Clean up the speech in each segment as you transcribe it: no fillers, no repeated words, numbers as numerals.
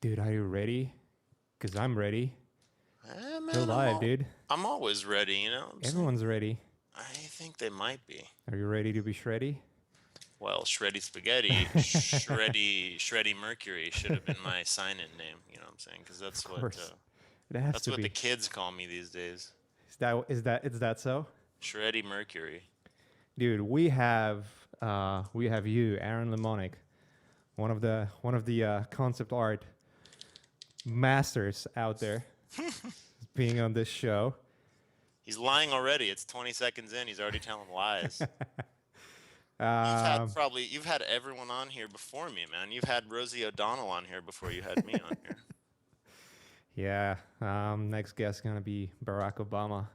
Dude, are you ready? Because I'm ready. We're Man, live, dude. I'm always ready, you know what I'm saying? Everyone's ready. I think they might be. Are you ready to be shreddy? Well, Shreddy Spaghetti, Shreddy Mercury should have been my sign-in name, you know what I'm saying? Because Of course. It has that's to what the be. kids call me these days. Is that so? Shreddy Mercury. Dude, we have you, Aaron Limonick, one of the concept art masters out there being on this show. He's lying already. It's 20 seconds in. He's already telling lies. Um, You've had everyone on here before me, man. You've had Rosie O'Donnell on here before you had me on here. yeah. Next guest gonna be Barack Obama.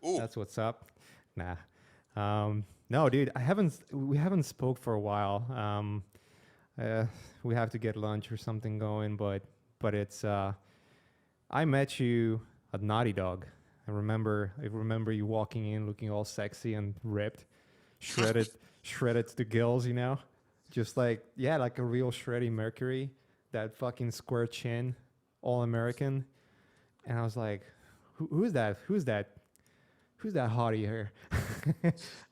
Ooh, That's what's up. Nah. No, dude, we haven't spoke for a while. Uh, we have to get lunch or something going, but it's I met you at Naughty Dog. I remember you walking in looking all sexy and ripped, shredded to the gills, just like, yeah, like a real shreddy Mercury, that fucking square chin, all American. And I was like, who's that? Who's that hottie here?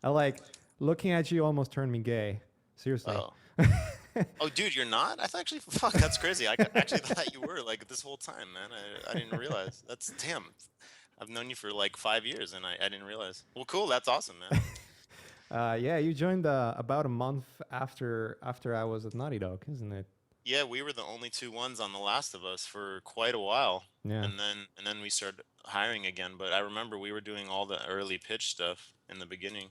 I like looking at you almost turned me gay. Seriously. oh. Oh, dude, you're not? I thought actually, fuck, that's crazy. Actually thought you were like this whole time, man. I didn't realize. That's damn. I've known you for like 5 years and I didn't realize. Well, cool. That's awesome, man. Yeah, you joined about a month after I was at Naughty Dog, isn't it? Yeah, we were the only two ones on The Last of Us for quite a while, Yeah. and then we started hiring again. But I remember we were doing all the early pitch stuff in the beginning.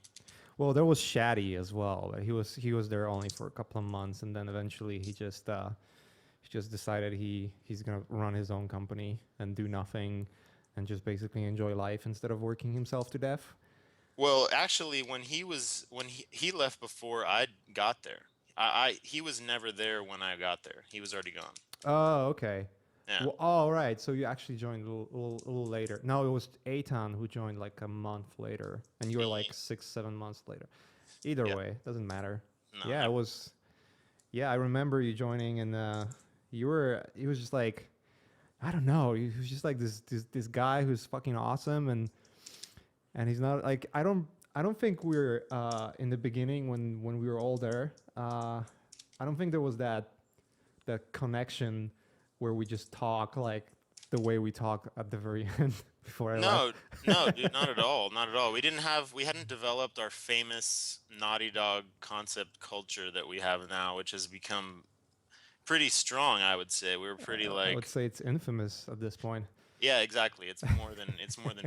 Well, there was Shaddy as well. But he was there only for a couple of months, and then eventually he just decided he's gonna run his own company and do nothing, and just basically enjoy life instead of working himself to death. Well, actually, when he left before I got there. He was never there when I got there. He was already gone. Oh, okay. Yeah. Well, all right. So you actually joined a little later. No, it was Eitan who joined like a month later, and you were like 6, 7 months later. Either Yep. way, doesn't matter. No, Yeah, it never. was. Yeah, I remember you joining, and you were. He was just like, I don't know. He was just like this guy who's fucking awesome, and he's not like, I don't think we're in the beginning when we were all there. I don't think there was that connection where we just talk like the way we talk at the very end before I left. No, no, dude, not at all. Not at all. We hadn't developed our famous Naughty Dog concept culture that we have now, which has become pretty strong, I would say. We were pretty I would like, say it's infamous at this point. yeah, exactly. It's more than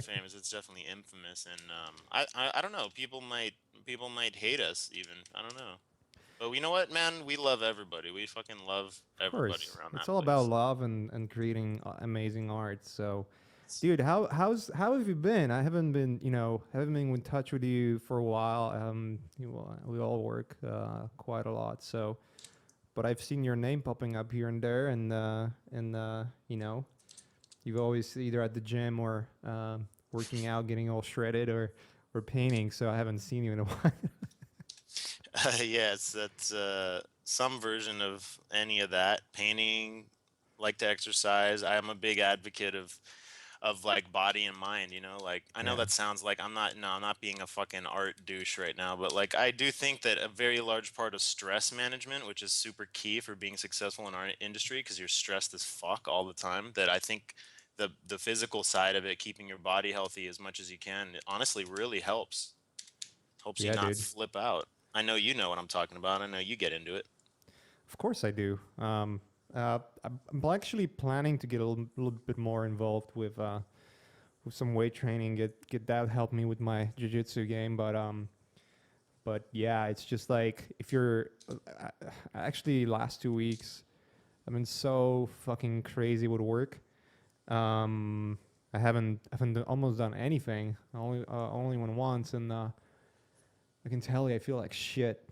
famous. It's definitely infamous, and I don't know. People might hate us even. I don't know. But you know what, man? We love everybody. We fucking love Of everybody course, around it's that all about place. love and creating amazing art. So, It's, dude, how have you been? I haven't been in touch with you for a while. We all work quite a lot, so but I've seen your name popping up here and there, and you've always either at the gym or working out, getting all shredded, or painting. So I haven't seen you in a while. yes, that's some version of any of that. Painting, like to exercise. I am a big advocate of like body and mind, you know? Like I know Yeah, that sounds like I'm not being a fucking art douche right now, but like I do think that a very large part of stress management, which is super key for being successful in our industry because you're stressed as fuck all the time, that I think the physical side of it, keeping your body healthy as much as you can, it honestly really helps you yeah, not dude. flip out. I know you know what I'm talking about. I know you get into it. Of course I do. I'm actually planning to get a little bit more involved with some weight training. Get that help me with my jiu-jitsu game. But yeah, it's just like if you're actually last 2 weeks, I've been so fucking crazy with work. I haven't almost done anything. I only went once, and I can tell you, I feel like shit.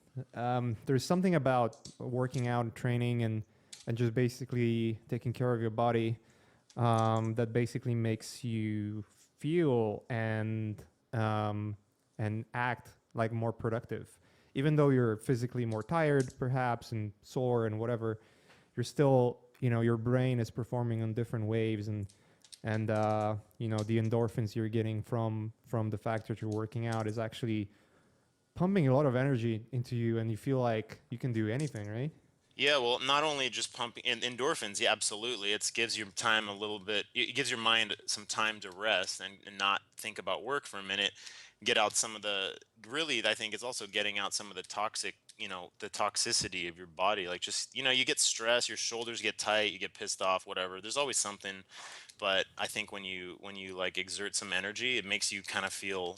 There's something about working out and training and just basically taking care of your body that basically makes you feel and act like more productive. Even though you're physically more tired, perhaps, and sore and whatever, you're still your brain is performing on different waves, and the endorphins you're getting from the fact that you're working out is actually pumping a lot of energy into you, and you feel like you can do anything, right? Yeah, well, not only just pumping endorphins, yeah, absolutely. It gives your time a little bit, it gives your mind some time to rest and not think about work for a minute. Get out some of the, really, I think it's also getting out some of the toxic, the toxicity of your body. Like just, you get stressed, your shoulders get tight, you get pissed off, whatever. There's always something, but I think when you like exert some energy, it makes you kind of feel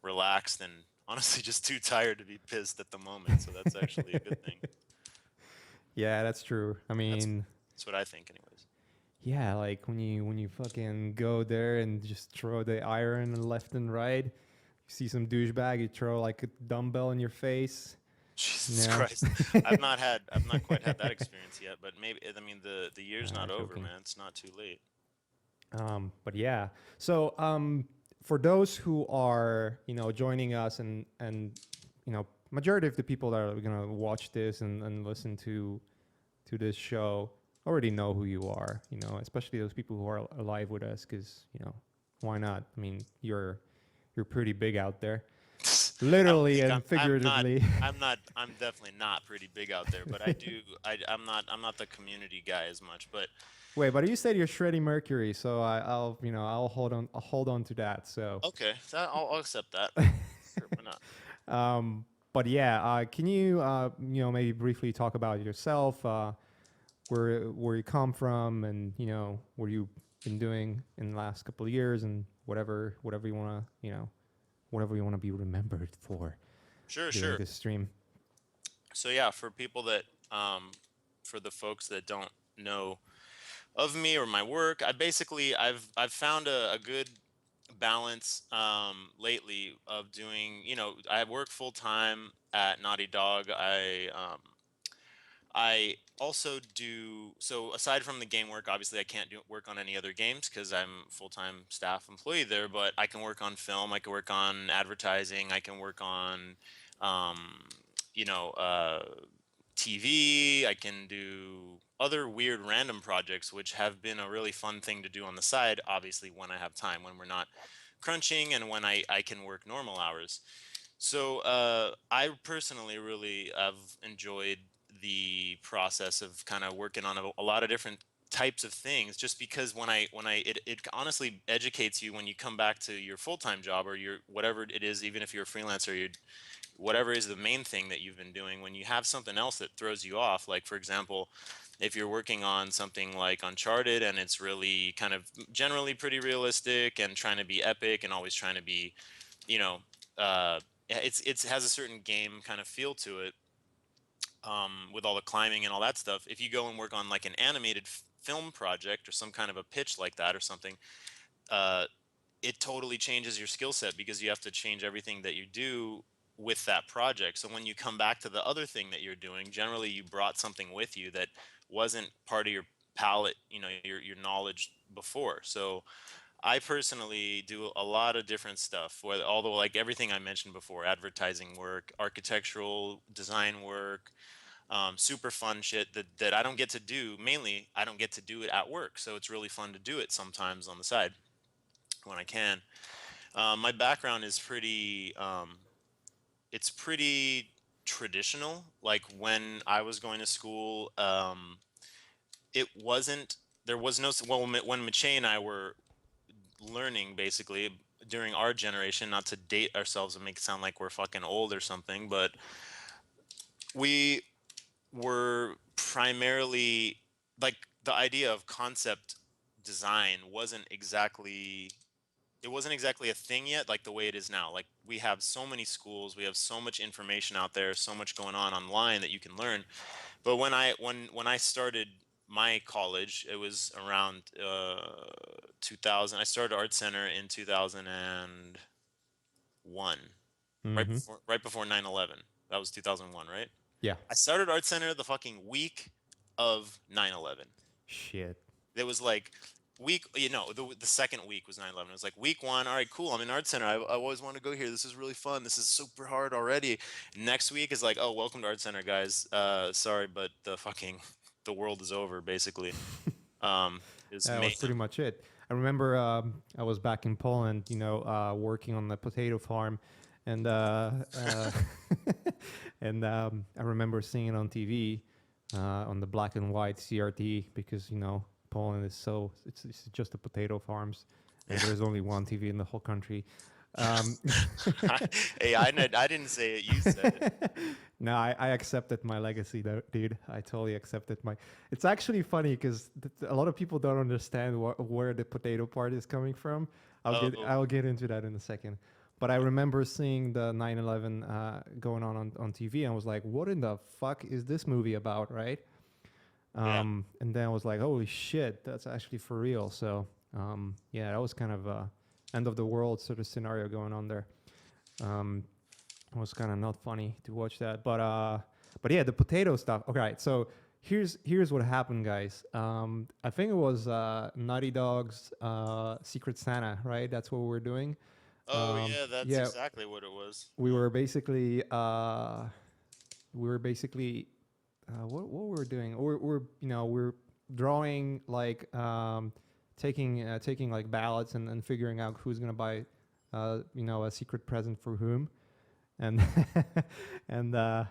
relaxed and honestly just too tired to be pissed at the moment. So that's actually a good thing. Yeah, that's true. I That's mean, that's what I think, anyways. yeah, like when you fucking go there and just throw the iron left and right, you see some douchebag, you throw like a dumbbell in your face. Jesus No. Christ, I've not quite had that experience yet, but maybe I mean the year's not over, Joking. man. It's not too late. But yeah, so for those who are joining us, and majority of the people that are gonna watch this and listen to this show already know who you are. Especially those people who are alive with us, because why not? I mean, you're pretty big out there, I don't literally think and figuratively. I'm definitely not pretty big out there, but I'm not the community guy as much, but Wait, but you said you're Shreddy Mercury, so I'll hold on to that. So, okay, I'll accept that. Sure, why not? um, but yeah, can you maybe briefly talk about yourself, where you come from, and what you've been doing in the last couple of years, and whatever you wanna whatever you wanna be remembered for Sure, during sure. this stream. So yeah, for the folks that don't know of me or my work, I've found a good balance lately of doing, I work full time at Naughty Dog. I also do, so aside from the game work, obviously I can't do work on any other games because I'm full-time staff employee there, but I can work on film, I can work on advertising, I can work on um, you know, TV, I can do other weird random projects, which have been a really fun thing to do on the side, obviously when I have time, when we're not crunching and when I can work normal hours. So I personally really have enjoyed the process of kind of working on a lot of different types of things, just because it honestly educates you when you come back to your full-time job or your whatever it is, even if you're a freelancer, you whatever is the main thing that you've been doing, when you have something else that throws you off, like for example, if you're working on something like Uncharted and it's really kind of generally pretty realistic and trying to be epic and always trying to be, you know, it has a certain game kind of feel to it, with all the climbing and all that stuff. If you go and work on like an animated film project or some kind of a pitch like that or something, uh, it totally changes your skill set because you have to change everything that you do with that project. So when you come back to the other thing that you're doing, generally you brought something with you that wasn't part of your palette, your knowledge before. So I personally do a lot of different stuff, although like everything I mentioned before, advertising work, architectural design work, super fun shit that I don't get to do. Mainly, I don't get to do it at work, so it's really fun to do it sometimes on the side when I can. My background is it's pretty traditional. Like when I was going to school, it wasn't, there was no, well, when Mache and I were learning basically during our generation, not to date ourselves and make it sound like we're fucking old or something, but we were primarily like the idea of concept design wasn't exactly a thing yet, like the way it is now. Like we have so many schools, we have so much information out there, so much going on online that you can learn. But when I started my college, it was around 2000. I started art center in 2001, Mm-hmm. right before 9/11. That was 2001, right? Yeah. I started art center the fucking week of 9/11. Shit. It was like the second week was 9/11. It was like week one, all right, cool, I'm in art center, I always want to go here, this is really fun, this is super hard already. Next week is like, oh, welcome to art center, guys, sorry, but the fucking the world is over, basically. Is That was pretty mayhem. much it. I remember I was back in Poland, working on the potato farm, and and I remember seeing it on TV, on the black and white CRT, because Poland is it's just the potato farms, and Yeah. there's only one TV in the whole country. Um, Hey, I didn't say it. You said it. no, I accepted my legacy, dude. I totally accepted my. It's actually funny because a lot of people don't understand where the potato part is coming from. Oh, I'll get into that in a second. But I remember seeing the 9/11 going on TV, and I was like, "What in the fuck is this movie about?" Right? yeah. And then I was like, "Holy shit, that's actually for real." So yeah, that was kind of a end of the world sort of scenario going on there. Um, it was kind of not funny to watch that, but yeah, the potato stuff. Okay, so here's what happened, guys. I think it was Naughty Dog's Secret Santa, right? That's what we were doing. Oh, yeah, that's Yeah, exactly what it was. we Yeah. were basically we were basically what we were doing. We're drawing like taking like ballots and figuring out who's gonna buy a secret present for whom, and and I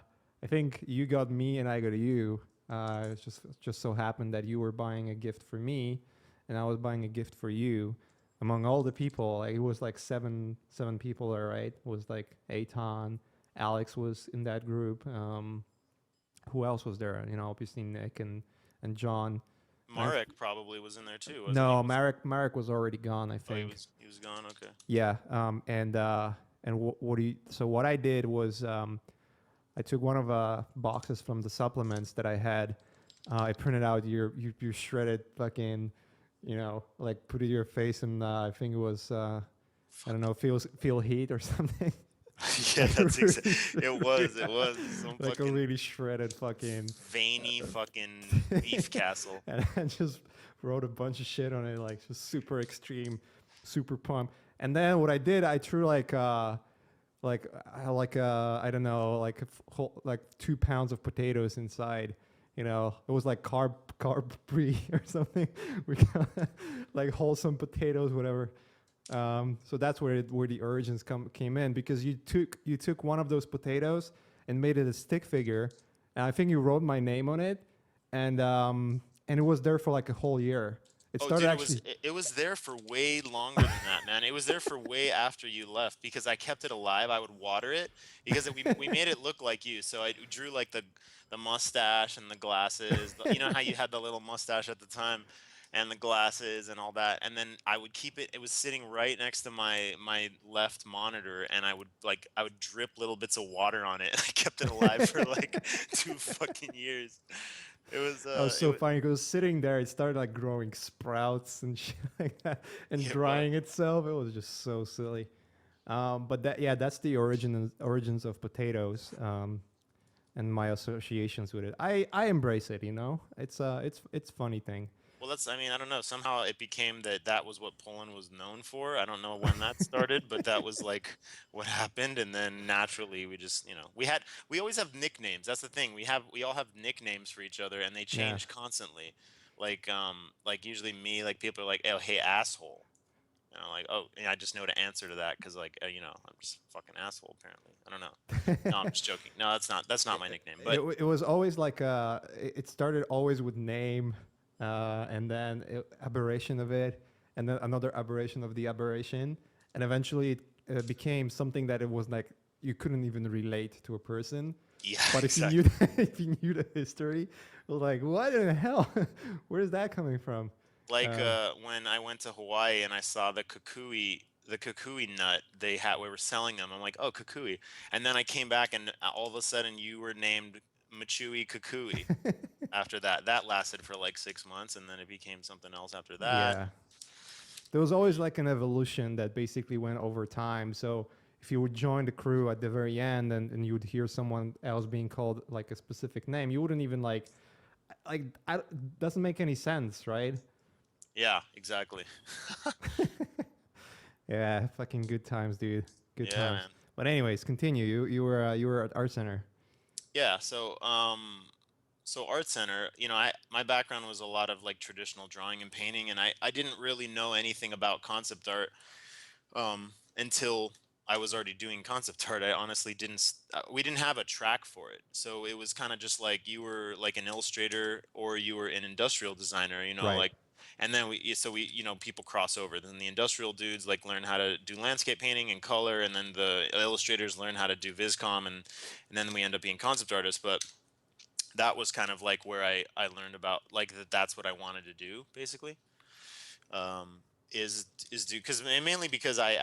think you got me and I got you. It's just so happened that you were buying a gift for me, and I was buying a gift for you. Among all the people, like, it was like seven people there, right? It was like Aton, Alex was in that group. Who else was there? Obviously Nick and John. And Marek probably was in there too, wasn't he? no, Was Marek was already gone, I Oh, think. he was gone. Okay. Yeah. And what do you? So what I did was I took one of boxes from the supplements that I had. I printed out your shredded fucking, like put it your face, and I think it was I Fuck. don't know, feel heat or something. Yeah, like that's exact. really, It was some like a fucking really shredded fucking, veiny fucking beef castle. and I just wrote a bunch of shit on it, like just super extreme, super pump. And then what I did, I threw I don't know, like like 2 pounds of potatoes inside. It was like carb free or something. We got like wholesome potatoes, whatever. So that's where the origins came in, because you took one of those potatoes and made it a stick figure, and I think you wrote my name on it, and it was there for like a whole year. It Oh, started dude, actually. it was there for way longer than that, man. It was there for way after you left because I kept it alive. I would water it because we made it look like you. So I drew like the mustache and the glasses. You know how you had the little mustache at the time, and the glasses and all that. And then I would keep it. It was sitting right next to my left monitor, and I would drip little bits of water on it. I kept it alive for like 2 fucking years. It was That was it so was funny because sitting there, it started like growing sprouts and shit like that, and it was. drying itself. It was just so silly. But yeah, that's the origins of potatoes, and my associations with it. I embrace it. It's funny thing. Well, I mean, I don't know. Somehow it became that was what Poland was known for. I don't know when that started, but that was like what happened. And then naturally we just, we always have nicknames. That's the thing. We all have nicknames for each other and they Yeah. change constantly. Like usually me, like people are like, oh, hey, asshole. Like, oh, yeah, I just know to answer to that because like, I'm just a fucking asshole apparently. I don't know. No, I'm just joking. No, that's not my nickname. But It was always like it started always with name, and then aberration of it, and then another aberration of the aberration, and eventually it became something that it was like you couldn't even relate to a person. yeah, But if you knew exactly. if you knew the history, it was like, what in the hell? Where is that coming from? Like Uh, when I went to Hawaii and I saw the kukui nut we were selling them. I'm like, oh, kukui. And then I came back and all of a sudden you were named Machui Kukui after that. That lasted for like 6 months and then it became something else after that. yeah, there was always like an evolution that basically went over time. So if you would join the crew at the very end, and you would hear someone else being called like a specific name, you wouldn't even doesn't make any sense, right? Yeah, exactly. Yeah, fucking good times, dude. Good Yeah, times. man. But anyways, continue. You were at Art Center. Yeah, So art center, my background was a lot of like traditional drawing and painting, and I didn't really know anything about concept art until I was already doing concept art. I honestly didn't. We didn't have a track for it, so it was kind of just like you were like an illustrator or you were an industrial designer. Right. Like, and then people cross over. Then the industrial dudes like learn how to do landscape painting and color, and then the illustrators learn how to do viscom, and then we end up being concept artists. But that was kind of like where I learned about like that's what I wanted to do basically. um, is do because mainly because I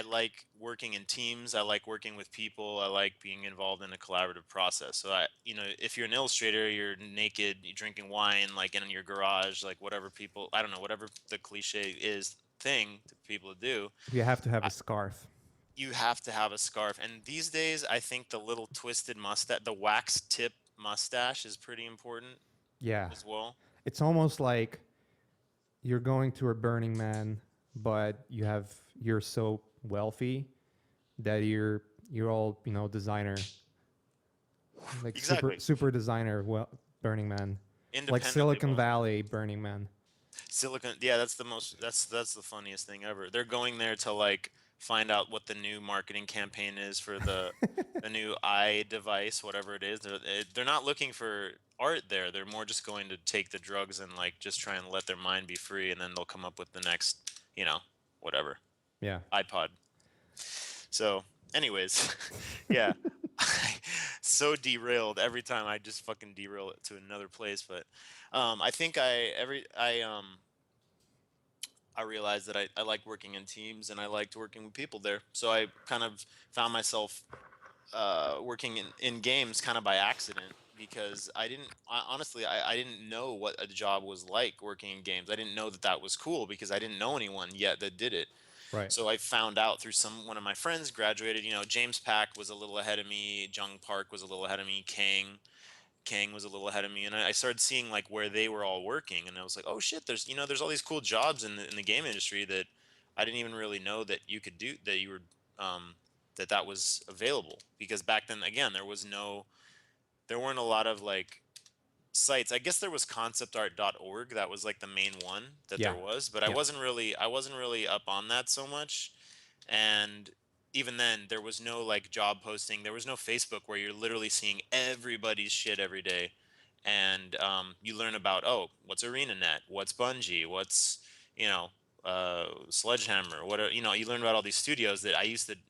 like working in teams. I like working with people. I like being involved in a collaborative process. So if you're an illustrator, you're naked, you're drinking wine, like in your garage, like whatever people, I don't know, whatever the cliche is thing to people to do. You have to have I, a scarf. you have to have a scarf. And these days, I think the little twisted mustache, the wax tip mustache, is pretty important Yeah. as well. It's almost like you're going to a Burning Man, but you're so wealthy that you're all designer, like super Exactly. super designer. Well, Burning Man, like Independently Silicon wealthy. Valley Burning Man. Silicon, yeah, that's the funniest thing ever. They're going there to like find out what the new marketing campaign is for the new eye device, whatever it is. They're not looking for art there. They're more just going to take the drugs and like just try and let their mind be free, and then they'll come up with the next, you know, whatever Yeah. iPod. So, anyways, yeah. So derailed every time. I just fucking derail it to another place, but I think I realized that I like working in teams and I liked working with people there. So I kind of found myself working in games kind of by accident because honestly, I didn't know what a job was like working in games. I didn't know that that was cool because I didn't know anyone yet that did it. Right. So I found out through one of my friends graduated. James Pack was a little ahead of me. Jung Park was a little ahead of me. Kang was a little ahead of me, and I started seeing like where they were all working, and I was like, oh shit, there's all these cool jobs in the game industry that I didn't even really know that you could do, that you were that was available, because back then again there weren't a lot of like sites. I guess there was conceptart.org, that was like the main one that there Yeah. was, but Yeah. I wasn't really up on that so much. And even then there was no like job posting, there was no Facebook where you're literally seeing everybody's shit every day. And you learn about, oh, what's ArenaNet, what's Bungie, what's you know Sledgehammer, you learn about all these studios that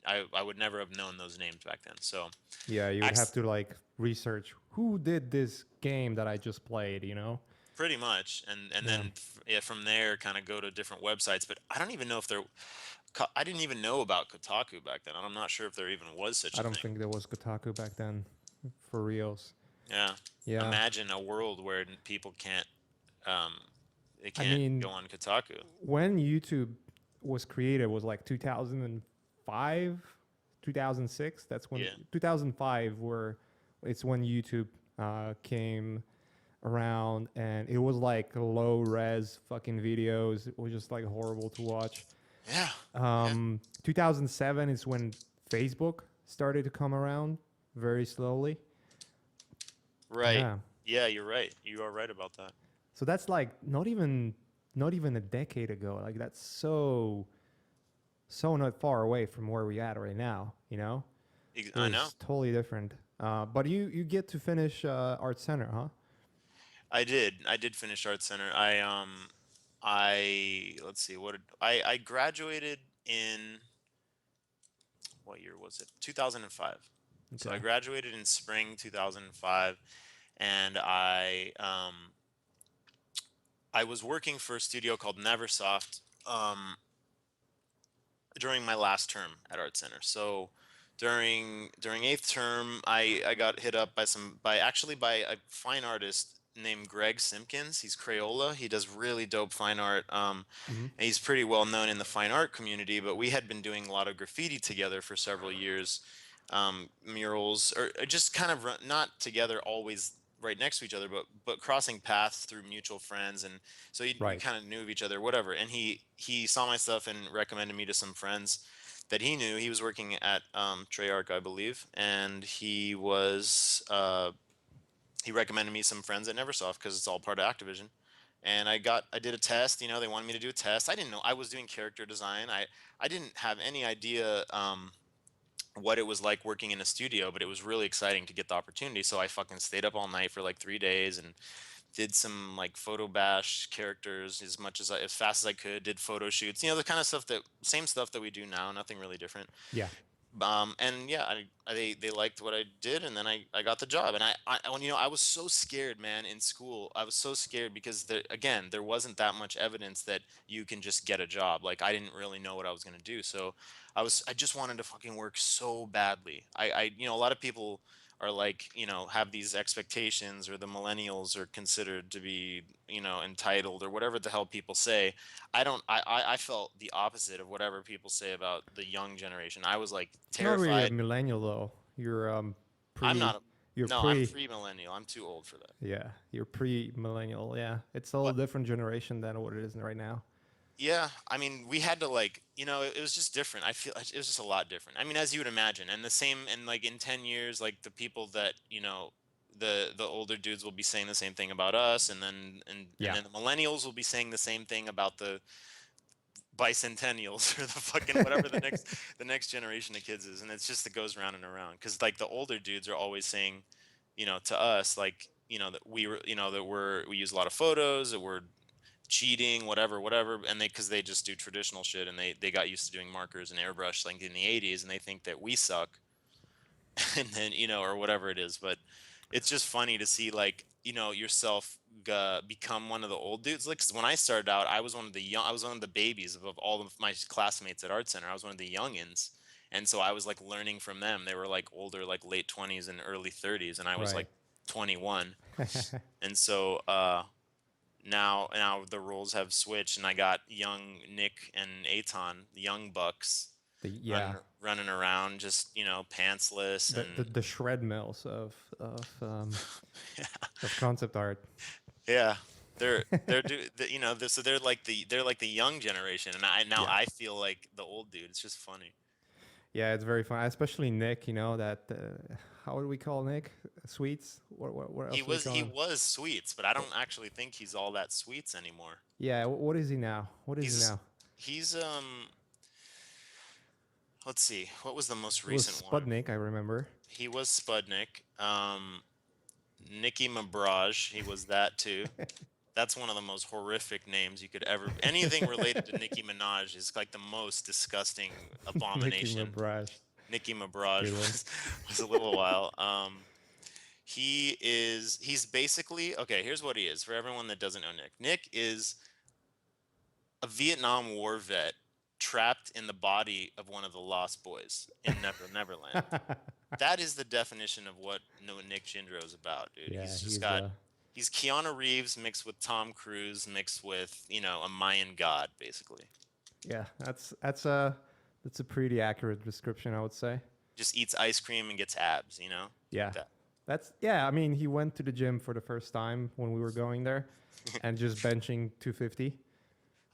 I would never have known those names back then. So Yeah. You would have Ax- to like research who did this game that I just played. pretty much, and Yeah. then yeah, from there kind of go to different websites. But I don't even know if I didn't even know about Kotaku back then. I'm not sure if there even was such I a don't thing. think there was Kotaku back then, for reals. Yeah. Yeah. Imagine a world where people um they I can't mean, go on Kotaku. when YouTube was created was like 2005, 2006. That's when Yeah. 2005 where it's when YouTube came around, and it was like low res fucking videos. It was just like horrible to watch. Yeah. Yeah. 2007 is when Facebook started to come around very slowly. Right. Yeah. Yeah, you're right. You are right about that. So that's like not even a decade ago. Like that's so not far away from where we at right now. It I know. was totally different. But you get to finish Art Center, huh? I did finish Art Center. I let's see, I graduated in, what year was it? 2005. So I Okay. graduated in spring 2005, and I was working for a studio called Neversoft during my last term at Art Center. So during eighth term, I got hit up by a fine artist named Greg Simpkins. He's Crayola. He does really dope fine art. Mm-hmm. And he's pretty well known in the fine art community. But we had been doing a lot of graffiti together for several years, murals, or just kind of not together always right next to each other, but crossing paths through mutual friends. And so we Right. kind of knew of each other, whatever. And he saw my stuff and recommended me to some friends that he knew. He was working at Treyarch, I believe, and he recommended me some friends at Neversoft because it's all part of Activision. And I did a test. You know, they wanted me to do a test. I didn't know I was doing character design. I didn't have any idea what it was like working in a studio, but it was really exciting to get the opportunity. So I fucking stayed up all night for like 3 days and did some like photo bash characters as fast as I could. Did photo shoots, you know, the kind of stuff that same stuff that we do now, nothing really different. Yeah. And yeah, they liked what I did, and then I got the job. And when, you know, I was so scared, man, in school. I was so scared because there wasn't that much evidence that you can just get a job. Like, I didn't really know what I was gonna do, so I just wanted to fucking work so badly. You know, a lot of people are like, you know, have these expectations, or the millennials are considered to be, you know, entitled, or whatever the hell people say. I don't I felt the opposite of whatever people say about the young generation. I was like You're not really a terrified. millennial though. You're I'm pre. not a You're No, I'm pre. pre-millennial. I'm too old for that. Yeah, you're pre-millennial. Yeah, it's a whole What? different generation than what it is right now. Yeah, I mean, we had to, like, you know, it was just different. I feel it was just a lot different. I mean, as you would imagine, and the same, and like in 10 years, like the people that, you know, the older dudes will be saying the same thing about us, and Yeah. then the millennials will be saying the same thing about the bicentennials or the fucking whatever the next generation of kids is. And it's just, it goes round and around, because like the older dudes are always saying, you know, to us, like, you know, that we were, you know, that we use a lot of photos, that we're cheating, whatever, and because they just do traditional shit, and they got used to doing markers and airbrush like in the 80s, and they think that we suck. And then, you know, or whatever it is. But it's just funny to see, like, you know, yourself become one of the old dudes. Like, 'cause when I started out, I was one of the babies of all of my classmates at Art Center. I was one of the youngins, and so I was like learning from them. They were like older, like late 20s and early 30s, and I was Right. like 21. And so now the roles have switched, and I got young Nick and Aton, the young bucks, Yeah, running around, just, you know, pantsless. And the shred mills of concept art. yeah, you know, so they're like the young generation, and Yeah. I feel like the old dude. It's just funny. Yeah, it's very fun, especially Nick. You know that. How do we call Nick? Sweets. What else do we call He him? was sweets, but I don't actually think he's all that sweets anymore. Yeah. What is he now? What is he He's now? he's let's see, what was the most It was recent one? Spudnik, I remember. He was Spudnik. Nicki Minaj, he was that too. That's one of the most horrific names you could ever. Anything related to Nicki Minaj is like the most disgusting Nicki abomination. Minaj. Nicki It's a Minaj good one. was a little while. He's basically, okay. Here's what he is for everyone that doesn't know Nick. Nick is a Vietnam War vet trapped in the body of one of the Lost Boys in Neverland. That is the definition of what Nick Jindro is about, dude. Yeah, He's just he's got he's Keanu Reeves mixed with Tom Cruise mixed with, you know, a Mayan god, basically. yeah, that's a pretty accurate description, I would say. Just eats ice cream and gets abs, you know, like Yeah. that. That's yeah, I mean, he went to the gym for the first time when we were going there and just benching 250.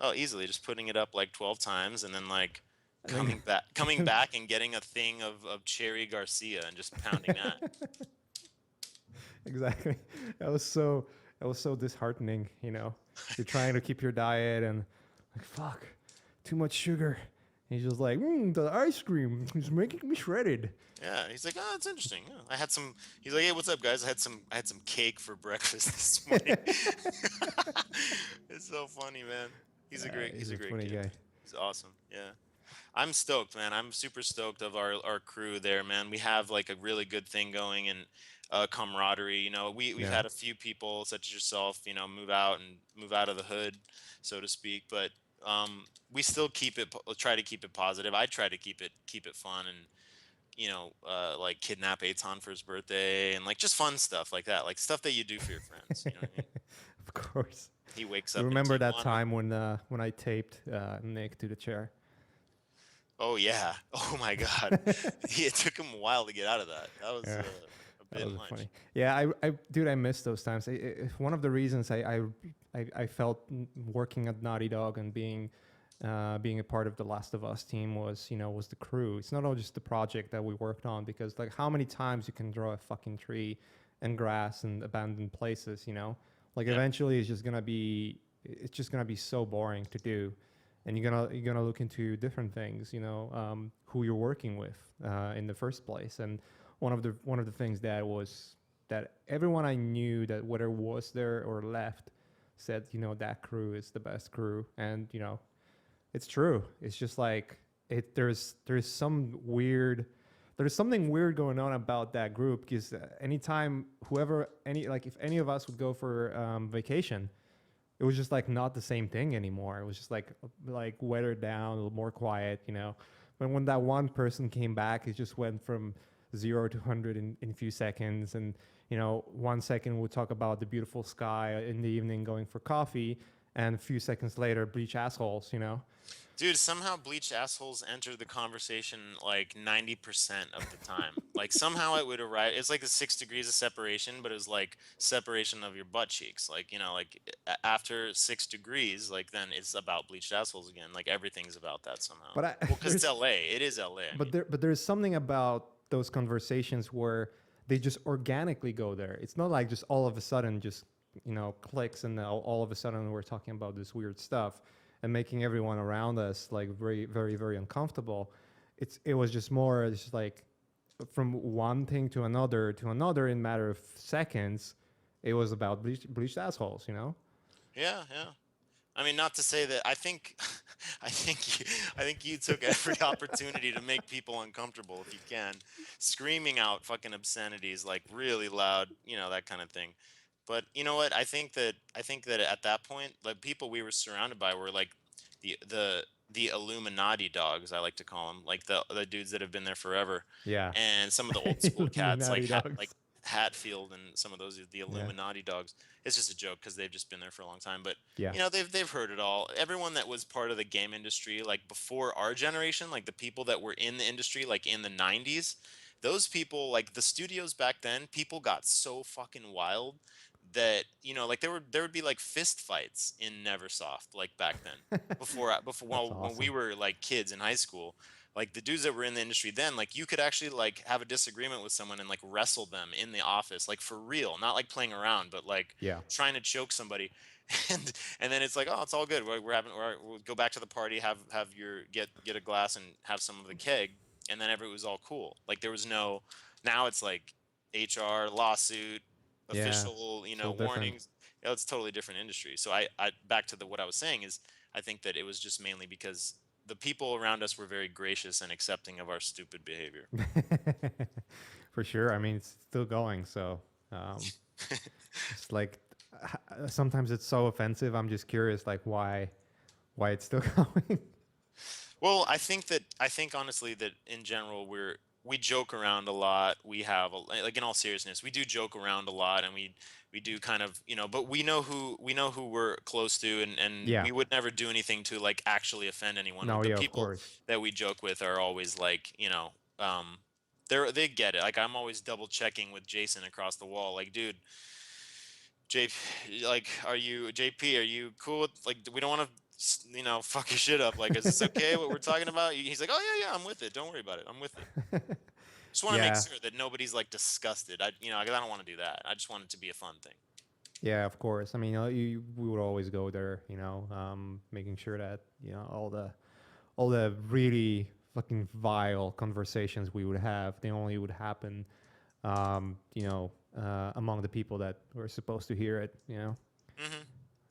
Oh, easily just putting it up like 12 times, and then like And then coming back and getting a thing of Cherry Garcia and just pounding that. exactly. That was so disheartening, you know. You're trying to keep your diet and like fuck, too much sugar. And he's just like, the ice cream is making me shredded. Yeah, he's like, oh, it's interesting. Yeah. I had some. He's like, hey, what's up, guys? I had some cake for breakfast this morning. It's so funny, man. He's He's a a great funny kid. guy. He's awesome. Yeah. I'm stoked, man. I'm super stoked of our crew there, man. We have like a really good thing going, and camaraderie. You know, we've Yeah. had a few people such as yourself, you know, move out of the hood, so to speak. But we still try to keep it positive. I try to keep it fun, and, you know, like kidnap Aton for his birthday, and like just fun stuff like that, like stuff that you do for your friends. You know what I mean? Of course. He wakes You up in remember that Tijuana. time when I taped Nick to the chair? Oh yeah. Oh my God. It took him a while to get out of that. That was Yeah, a that bit was much. funny. Yeah, dude, I miss those times. One of the reasons I felt working at Naughty Dog and being a part of the Last of Us team was, you know, was the crew. It's not all just the project that we worked on, because like how many times you can draw a fucking tree and grass and abandoned places, you know? Like Yeah. eventually it's just gonna be so boring to do. And you're gonna look into different things, you know, who you're working with in the first place. And one of the things that was that everyone I knew that whether was there or left said, you know, that crew is the best crew. And you know, it's true. It's just like there's some weird there's something weird going on about that group because anytime whoever any like if any of us would go for vacation, it was just like not the same thing anymore. It was just like weathered down, a little more quiet, you know. But when that one person came back, it just went from 0 to 100 in a few seconds. And you know, 1 second we'll talk about the beautiful sky in the evening, going for coffee, and a few seconds later, bleach assholes, you know. Dude, somehow bleached assholes enter the conversation like 90% of the time. Like somehow it would arrive. It's like the 6 degrees of separation, but it was like separation of your butt cheeks. Like, you know, like after 6 degrees, like then it's about bleached assholes again. Like everything's about that somehow. But I, Well, because it's there's LA. It is LA, I mean. but there's something about those conversations where they just organically go there. It's not like just all of a sudden just you know clicks and all of a sudden we're talking about this weird stuff and making everyone around us like very uncomfortable. It was just more just like from one thing to another in a matter of seconds. It was about bleached assholes, you know. Yeah, yeah. I mean, not to say that I think, I think you took every opportunity to make people uncomfortable if you can, screaming out fucking obscenities like really loud, you know, that kind of thing. But you know what? I think that at that point, the people we were surrounded by were like the Illuminati dogs, I like to call them, like the dudes that have been there forever, Yeah. and some of the old school cats Illuminati like dogs. Hatfield and some of those the Yeah. Illuminati dogs. It's just a joke because they've just been there for a long time, but Yeah. you know they've heard it all. Everyone that was part of the game industry like before our generation, like the people that were in the industry like in the 90s, those people, like the studios back then, people got so fucking wild that you know like there would be like fist fights in Neversoft like back then, before That's well, when we awesome. were like kids in high school. Like the dudes that were in the industry then, like you could actually like have a disagreement with someone and like wrestle them in the office, like for real, not like playing around, but like Yeah. trying to choke somebody. And then it's like, oh, it's all good. We'll go back to the party, have your get a glass and have some of the keg, and then everything was all cool. Like there was no. Now it's like HR lawsuit, Yeah. official, you It's all know, different. warnings. You know, it's a totally different industry. So I back to the what I was saying is I think that it was just mainly because the people around us were very gracious and accepting of our stupid behavior. For sure. I mean, it's still going. So it's like sometimes it's so offensive. I'm just curious, like why it's still going. Well, I think honestly that in general we joke around a lot. We have like in all seriousness, we do joke around a lot, and we do kind of, you know, but we know who we're close to, and Yeah. we would never do anything to like actually offend anyone. No. The Yeah. Of people course. that we joke with are always like, you know, they get it. Like I'm always double checking with Jason across the wall. Like, dude, JP, like, are you JP? Are you cool with like? We don't want to, you know, fuck your shit up. Like, is this okay? What we're talking about? He's like, oh yeah, yeah, I'm with it. Don't worry about it. I'm with it. Just want to make Yeah. sure that nobody's like disgusted. You know, 'cause I don't want to do that. I just want it to be a fun thing. Yeah. Of course. I mean, we would always go there. You know, making sure that you know all the really fucking vile conversations we would have, they only would happen, you know, among the people that were supposed to hear it. You know,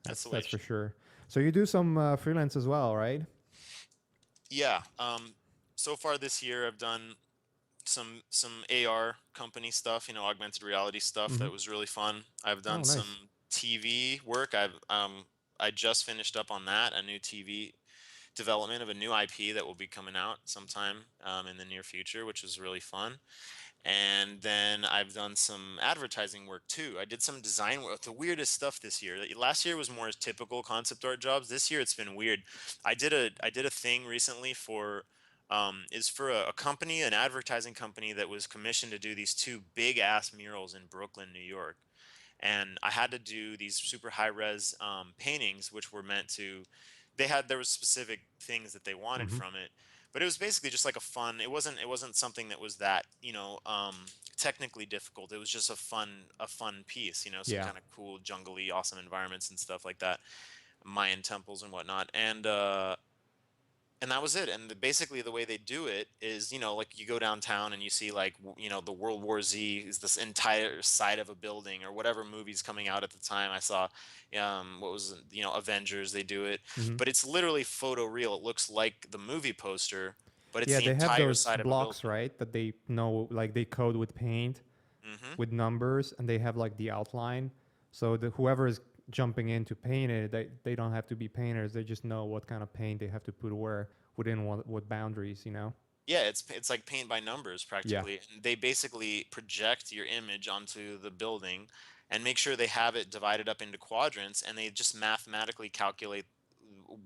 That's the way that's it for should. sure. So you do some freelance as well, right? Yeah. So far this year, I've done some AR company stuff. You know, augmented reality stuff Mm-hmm. that was really fun. I've Oh, done nice. some TV work. I just finished up on that, a new TV development of a new IP that will be coming out sometime in the near future, which is really fun. And then I've done some advertising work too. I did some design work, the weirdest stuff this year. Last year was more typical concept art jobs. This year it's been weird. I did a thing recently for is for a company, an advertising company that was commissioned to do these two big ass murals in Brooklyn, New York, and I had to do these super high res paintings, which were meant to. There was specific things that they wanted Mm-hmm. from it, but it was basically just like a fun. It wasn't something that was that, you know, technically difficult. It was just a fun piece, some Yeah. kind of cool, jungly, awesome environments and stuff like that, Mayan temples and whatnot. And that was it. And basically, the way they do it is, like you go downtown and you see like the World War Z is this entire side of a building or whatever movies coming out at the time. I saw, what was it, Avengers. They do it, Hmm. but it's literally photo real. It looks like the movie poster, but it's Yeah, the they have entire those side of a blocks, building. right? That they know, like they code with paint, Hmm. with numbers, and they have like the outline. So the whoever is jumping in to paint it, they don't have to be painters. They just know what kind of paint they have to put where within what boundaries, you know? Yeah, it's like paint by numbers Yeah. practically. And they basically project your image onto the building and make sure they have it divided up into quadrants, and they just mathematically calculate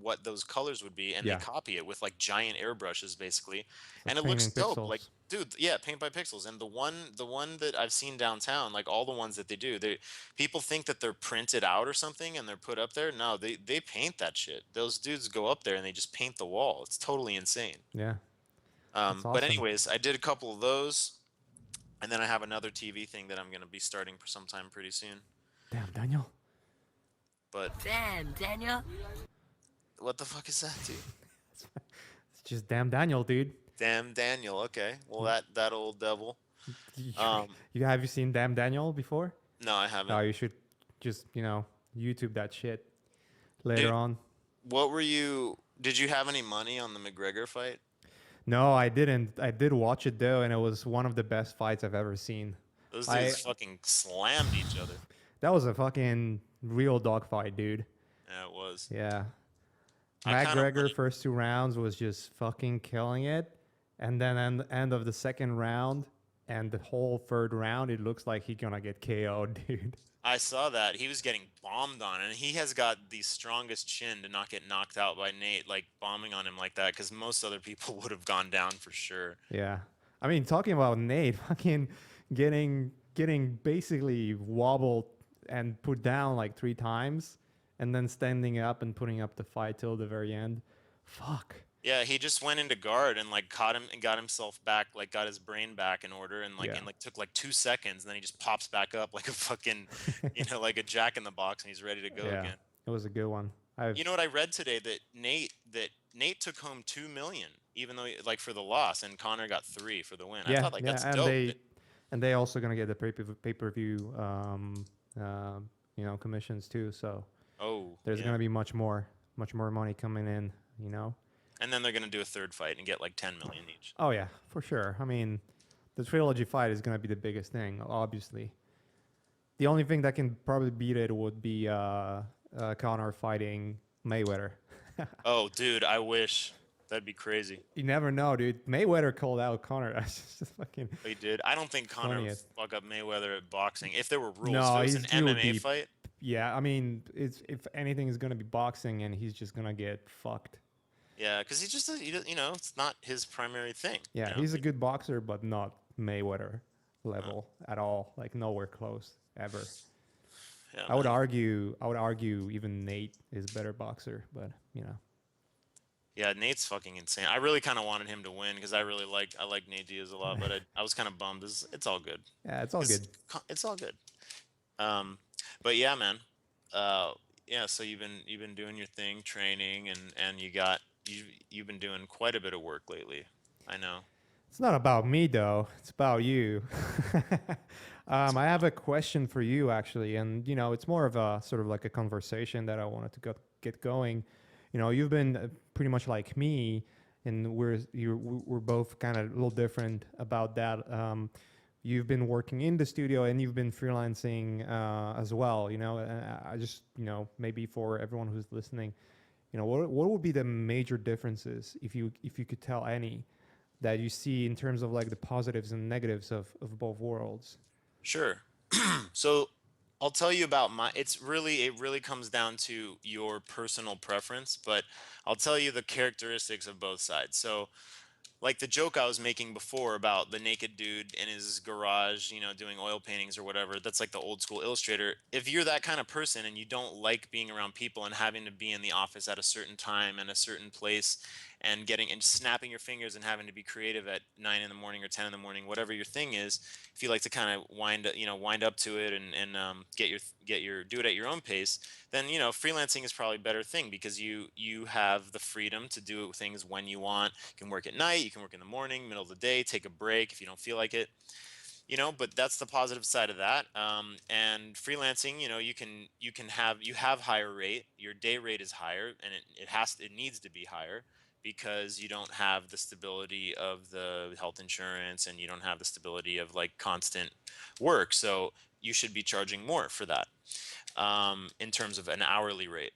what those colors would be, and they Yeah. copy it with like giant airbrushes basically. It's And like it looks painting dope. Like, pixels. dude, yeah, paint by pixels. And the one that I've seen downtown, like all the ones that they do, people think that they're printed out or something and they're put up there. No, they paint that shit. Those dudes go up there and they just paint the wall. It's totally insane. Yeah. That's But awesome. anyways, I did a couple of those, and then I have another TV thing that I'm gonna be starting for sometime pretty soon. Damn, Daniel. But Damn, Daniel. what the fuck is that, dude? It's just damn Daniel, dude. Damn Daniel. Okay, well that old devil. You, Um, you have you seen Damn Daniel before? no, I No, haven't, you should just YouTube that shit later dude. on. What were you? Did you have any money on the McGregor fight? No, I didn't. I did watch it though, and it was one of the best fights I've ever seen. Those I dudes fucking slammed each other. That was a fucking real dogfight, dude. Yeah, it was. Yeah. I kind of McGregor wanted. first two rounds was just fucking killing it, and then at the end of the second round and the whole third round, it looks like he's gonna get KO'd, dude. I saw that he was getting bombed on, and he has got the strongest chin to not get knocked out by Nate, like bombing on him like that, because most other people would have gone down for sure. Yeah. I mean, talking about Nate, fucking getting basically wobbled and put down like three times, and then standing up and putting up the fight till the very end. Fuck. Yeah, he just went into guard and like caught him and got himself back, like got his brain back in order, and like Yeah. and like took like 2 seconds, and then he just pops back up like a fucking, like a jack in the box, and he's ready to go Yeah. again. It was a good one. I've You know what I read today, that Nate took home 2 million, even though like for the loss, and Connor got 3 for the win. I Yeah, thought like yeah, that's dope. and they also gonna get the pay per view commissions too. So Oh there's yeah, gonna be much more money coming in. You know. and then they're gonna do a third fight and get like 10 million each. Oh yeah, for sure. I mean, the trilogy fight is gonna be the biggest thing, obviously. The only thing that can probably beat it would be Conor fighting Mayweather. Oh, dude, I wish. That'd be crazy. You never know, dude. Mayweather called out Conor. That's just fucking He did. I don't think Connor would funniest. fuck up Mayweather at boxing. If there were rules, if No, it was an he would MMA be. fight. Yeah, I mean, it's if anything is gonna be boxing, and he's just gonna get fucked. Yeah, because he's just it's not his primary thing. Yeah, he's a good boxer, but not Mayweather level at all. Like nowhere close ever. Yeah, I would man. argue. I would argue even Nate is a better boxer, but Yeah, Nate's fucking insane. I really kind of wanted him to win because I like Nate Diaz a lot, but I was kind of bummed. It's all good. yeah, it's all good. It's all good. Um, but yeah, man. Yeah. So you've been doing your thing, training, and you've been doing quite a bit of work lately. I know. It's not about me though. It's about you. I have a question for you actually, and it's more of a sort of like a conversation that I wanted to get going. You've been pretty much like me, and we're both kind of a little different about that. You've been working in the studio and you've been freelancing as well. And I just maybe for everyone who's listening, what would be the major differences if you could tell any that you see in terms of like the positives and negatives of both worlds? Sure. So I'll tell you about it really comes down to your personal preference, but I'll tell you the characteristics of both sides. So like the joke I was making before about the naked dude in his garage, doing oil paintings or whatever, that's like the old school illustrator. If you're that kind of person and you don't like being around people and having to be in the office at a certain time and a certain place and getting and snapping your fingers and having to be creative at 9 in the morning or 10 in the morning, whatever your thing is. If you like to kind of wind up to it and get your do it at your own pace, then freelancing is probably a better thing because you have the freedom to do things when you want. You can work at night, you can work in the morning, middle of the day, take a break if you don't feel like it. But that's the positive side of that. And freelancing, you have higher rate, your day rate is higher, and it needs to be higher because you don't have the stability of the health insurance, and you don't have the stability of like constant work. So you should be charging more for that, in terms of an hourly rate.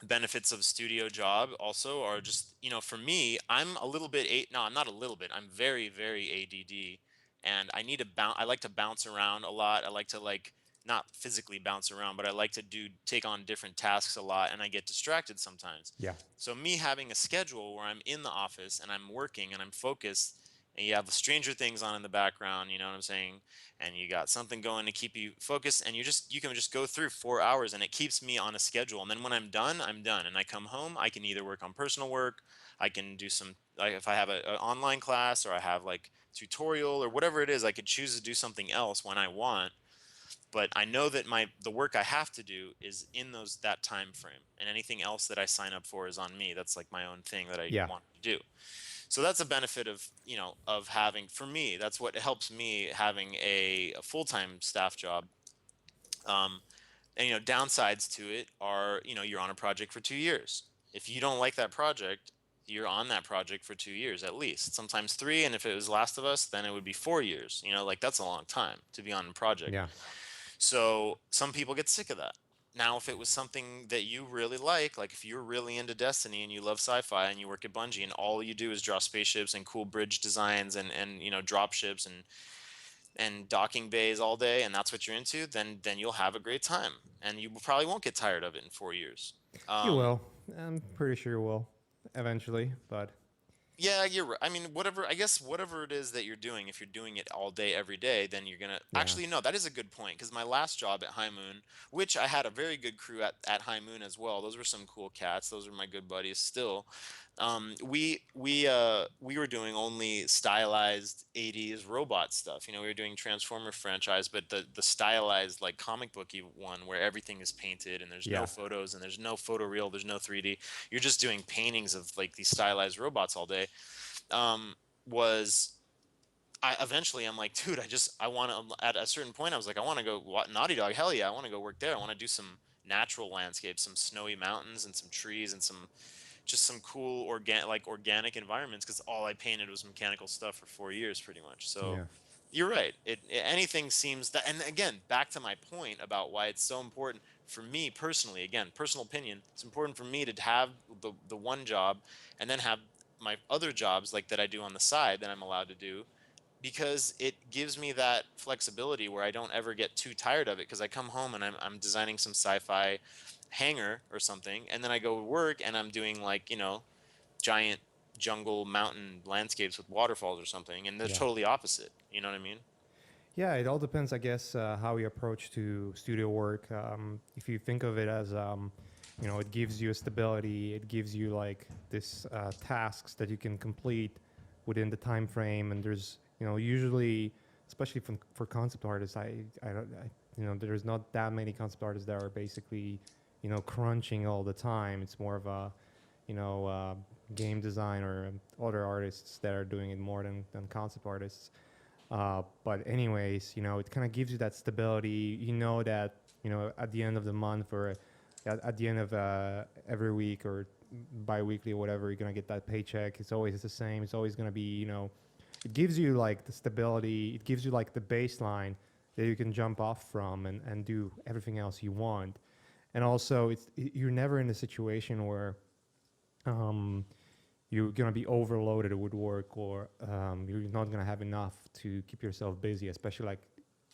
Benefits of studio job also are just, for me, I'm a little bit no, I'm not a little bit, I'm very, very ADD, and I need to bounce. I like to bounce around a lot. I like to, like, not physically bounce around, but I like to take on different tasks a lot, and I get distracted sometimes. Yeah. So me having a schedule where I'm in the office and I'm working and I'm focused, and you have Stranger Things on in the background, you know what I'm saying? And you got something going to keep you focused, and you can just go through 4 hours, and it keeps me on a schedule. And then when I'm done, and I come home, I can either work on personal work, I can do some, like, if I have an online class, or I have like tutorial or whatever it is, I could choose to do something else when I want. But I know that the work I have to do is in that time frame, and anything else that I sign up for is on me. That's like my own thing that I Yeah. want to do. So that's a benefit of, of having, for me, that's what helps me having a full-time staff job. um, and downsides to it are, you're on a project for 2 years. If you don't like that project, you're on that project for 2 years at least, sometimes three. And if it was Last of Us, then it would be 4 years. Like, that's a long time to be on a project. Yeah. So some people get sick of that. Now, if it was something that you really like if you're really into Destiny and you love sci-fi and you work at Bungie and all you do is draw spaceships and cool bridge designs and drop ships and docking bays all day, and that's what you're into, then you'll have a great time, and you probably won't get tired of it in 4 years. You Um, will. I'm pretty sure you will eventually, but Yeah, you're right. I mean, I guess whatever it is that you're doing, if you're doing it all day, every day, then you're gonna yeah. actually, no, that is a good point. Because my last job at High Moon, which I had a very good crew at High Moon as well. Those were some cool cats. Those were my good buddies still. We were doing only stylized 80s robot stuff. We were doing Transformer franchise, but the stylized, like, comic booky one where everything is painted and there's no Yeah. photos and there's no photoreal, there's no 3D. You're just doing paintings of like these stylized robots all day. um, was I eventually, I'm like, dude, I want to, at a certain point, I was like, I want to go, what, Naughty Dog, hell yeah, I want to go work there. I want to do some natural landscapes, some snowy mountains and some trees and some cool organic environments, because all I painted was mechanical stuff for 4 years pretty much. So Yeah. you're right. Anything seems that, and again, back to my point about why it's so important for me personally, again, personal opinion, it's important for me to have the one job, and then have my other jobs, like, that I do on the side, that I'm allowed to do, because it gives me that flexibility where I don't ever get too tired of it, because I come home and I'm designing some sci-fi hangar or something, and then I go to work and I'm doing, like, giant jungle mountain landscapes with waterfalls or something, and they're Yeah. totally opposite. You know what I mean? Yeah, it all depends, I guess, how you approach to studio work. If you think of it as, it gives you a stability, it gives you like this tasks that you can complete within the time frame, and there's, usually, especially for concept artists, I don't, there's not that many concept artists that are basically, crunching all the time. It's more of a, you know, uh, game design or other artists that are doing it more than concept artists. But anyways, it kind of gives you that stability. You know that at the end of the month or at the end of every week or bi-weekly or whatever, you're gonna get that paycheck. It's always the same. It's always gonna be it gives you like the stability. It gives you like the baseline that you can jump off from and do everything else you want. And also, you're never in a situation where um, you're gonna be overloaded with work or you're not gonna have enough to keep yourself busy, especially like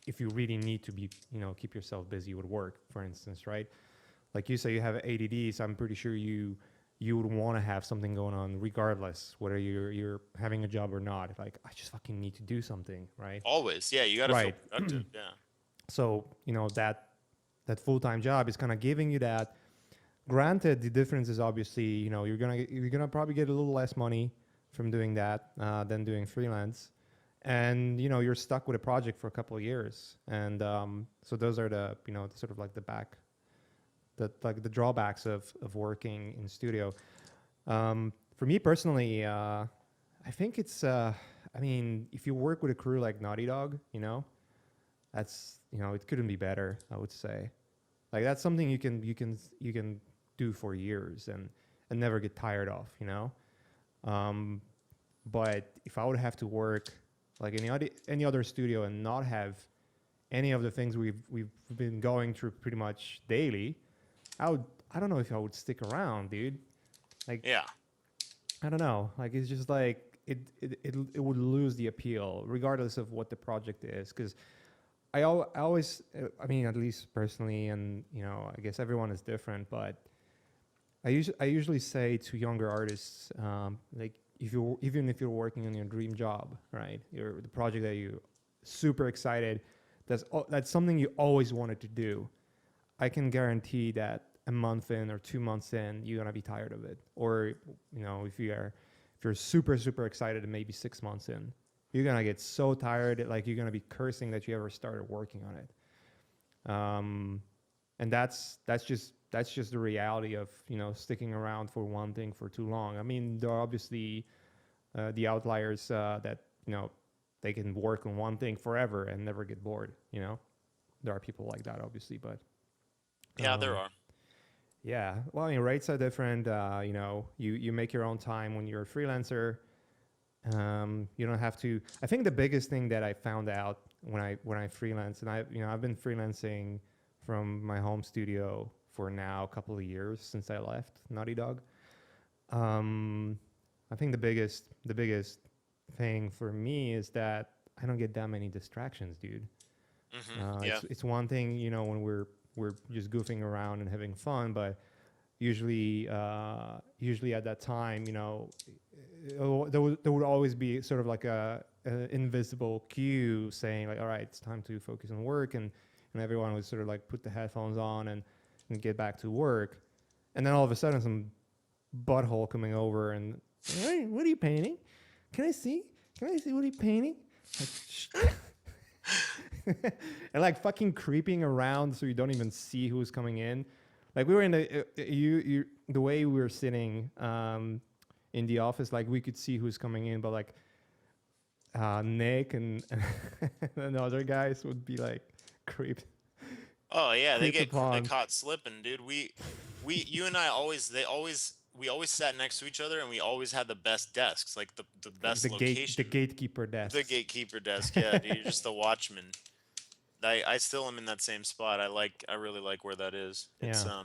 if you really need to be, keep yourself busy with work, for instance, right? Like you say, you have ADD, so I'm pretty sure you would want to have something going on regardless whether you're having a job or not. Like I just fucking need to do something, right? Always, yeah. You got to feel Right. productive. Yeah. So that full time job is kind of giving you that. Granted, the difference is obviously, you're gonna probably get a little less money from doing that than doing freelance, and you're stuck with a project for a couple of years, and so those are the sort of like the drawbacks of working in studio. For me personally, I think it's I mean, if you work with a crew like Naughty Dog, that's it couldn't be better. I would say, like that's something you can do for years and never get tired of. Um, but if I would have to work like any other studio and not have any of the things we've been going through pretty much daily, I would I don't know if I would stick around, dude. Like Yeah. I don't know. Like it's just like it would lose the appeal regardless of what the project is because I always I mean at least personally and I guess everyone is different but I usually say to younger artists like even if you're working on your dream job right the project that you super excited that's something you always wanted to do. I can guarantee that a month in or 2 months in, you're gonna be tired of it. Or if you're super super excited, and maybe 6 months in, you're gonna get so tired, like you're gonna be cursing that you ever started working on it. And that's just the reality of sticking around for one thing for too long. I mean, there are obviously the outliers that they can work on one thing forever and never get bored. There are people like that, obviously, but Yeah, there um, are. yeah. Well, I mean, rates are different. You make your own time when you're a freelancer. You don't have to. I think the biggest thing that I found out when I freelance, and I've been freelancing from my home studio for now a couple of years since I left Naughty Dog. Um, I think the biggest thing for me is that I don't get that many distractions, dude. Yeah. It's one thing, when we're just goofing around and having fun, but usually at that time, there would always be sort of like a invisible cue saying like, all right, it's time to focus on work, and everyone would sort of like put the headphones on and get back to work, and then all of a sudden some butthole coming over and, hey, what are you painting? Can I see? Can I see what are you painting? Like, and like fucking creeping around so you don't even see who's coming in. Like we were in the way we were sitting in the office, like we could see who's coming in, but like Nick and the other guys would be like creeped Oh yeah, creeped they upon. caught slipping, dude. You and I always we always sat next to each other and we always had the best desks, like the Like best the location. gatekeeper The desks. gatekeeper desk, yeah, dude. You're just the watchman. I still am in that same spot. I really like where that is. Yeah.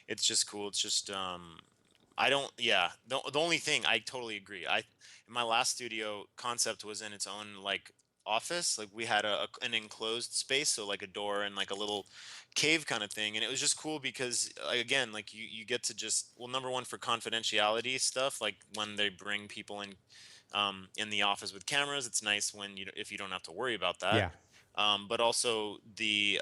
It's just cool. It's just I don't yeah. The only thing I totally agree. In my last studio concept was in its own like office. Like we had an enclosed space, so like a door and like a little cave kind of thing, and it was just cool because again, like you get to just well, number one for confidentiality stuff, like when they bring people in the office with cameras, it's nice when if you don't have to worry about that. Yeah. But also the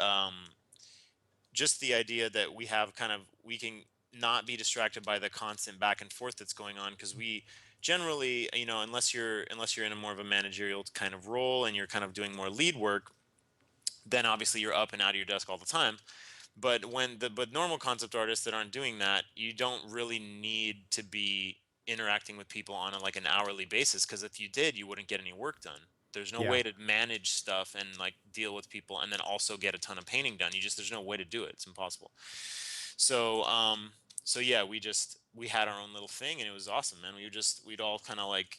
just the idea that we can not be distracted by the constant back and forth that's going on because we generally unless you're in a more of a managerial kind of role and you're kind of doing more lead work, then obviously you're up and out of your desk all the time. But normal concept artists that aren't doing that, you don't really need to be interacting with people on like an hourly basis because if you did, you wouldn't get any work done. There's no Yeah. way to manage stuff and like deal with people and then also get a ton of painting done. There's no way to do it. It's impossible. So so yeah, we had our own little thing and it was awesome, man. We'd all kind of like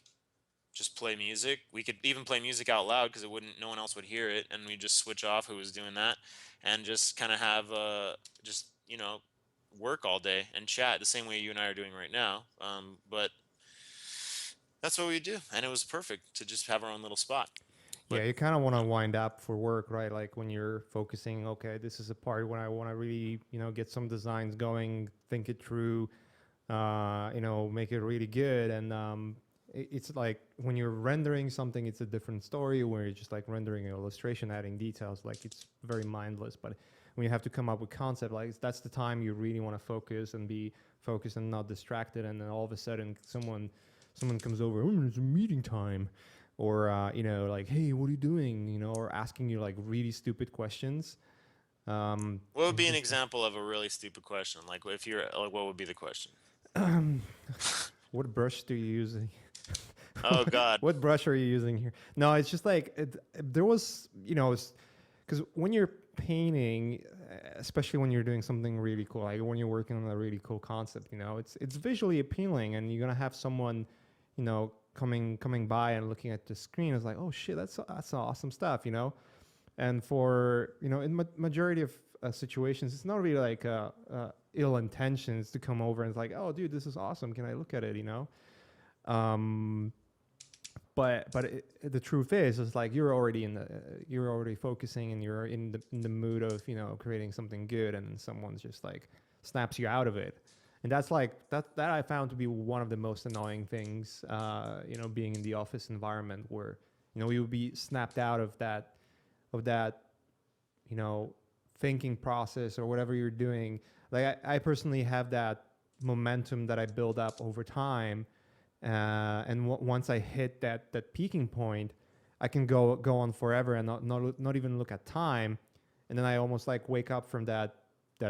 just play music. We could even play music out loud because it wouldn't, no one else would hear it, and we just switch off who was doing that, and just kind of have just work all day and chat the same way you and I are doing right now. But that's what we do, and it was perfect to just have our own little spot. Yeah, But you kind of want to wind up for work, right? Like when you're focusing, okay, this is a part when I want to really, get some designs going, think it through, make it really good. And it's like when you're rendering something, it's a different story. Where you're just like rendering an illustration, adding details, like it's very mindless. But when you have to come up with concept, like that's the time you really want to focus and be focused and not distracted. And then all of a sudden, someone comes over, oh, it's a meeting time, or like, hey, what are you doing? Or asking you like really stupid questions. What would And be it's an just like, example of a really stupid question? Like if you're like, what would be the question? what brush do you use? Oh God. What brush are you using here? No, it's just like there was, because when you're painting, especially when you're doing something really cool, like when you're working on a really cool concept, it's visually appealing, and you're gonna have someone, coming by and looking at the screen is like, oh shit, that's awesome stuff, And for in majority of situations, it's not really like ill intentions to come over and it's like, oh dude, this is awesome. Can I look at it? Um, the truth is, it's like you're already focusing and you're in the mood of creating something good, and then someone just like snaps you out of it, and that's like that I found to be one of the most annoying things. Being in the office environment where you would be snapped out of that you know thinking process or whatever you're doing. Like I personally have that momentum that I build up over time, and once I hit that peaking point, I can go on forever and not even look at time, and then I almost like wake up from that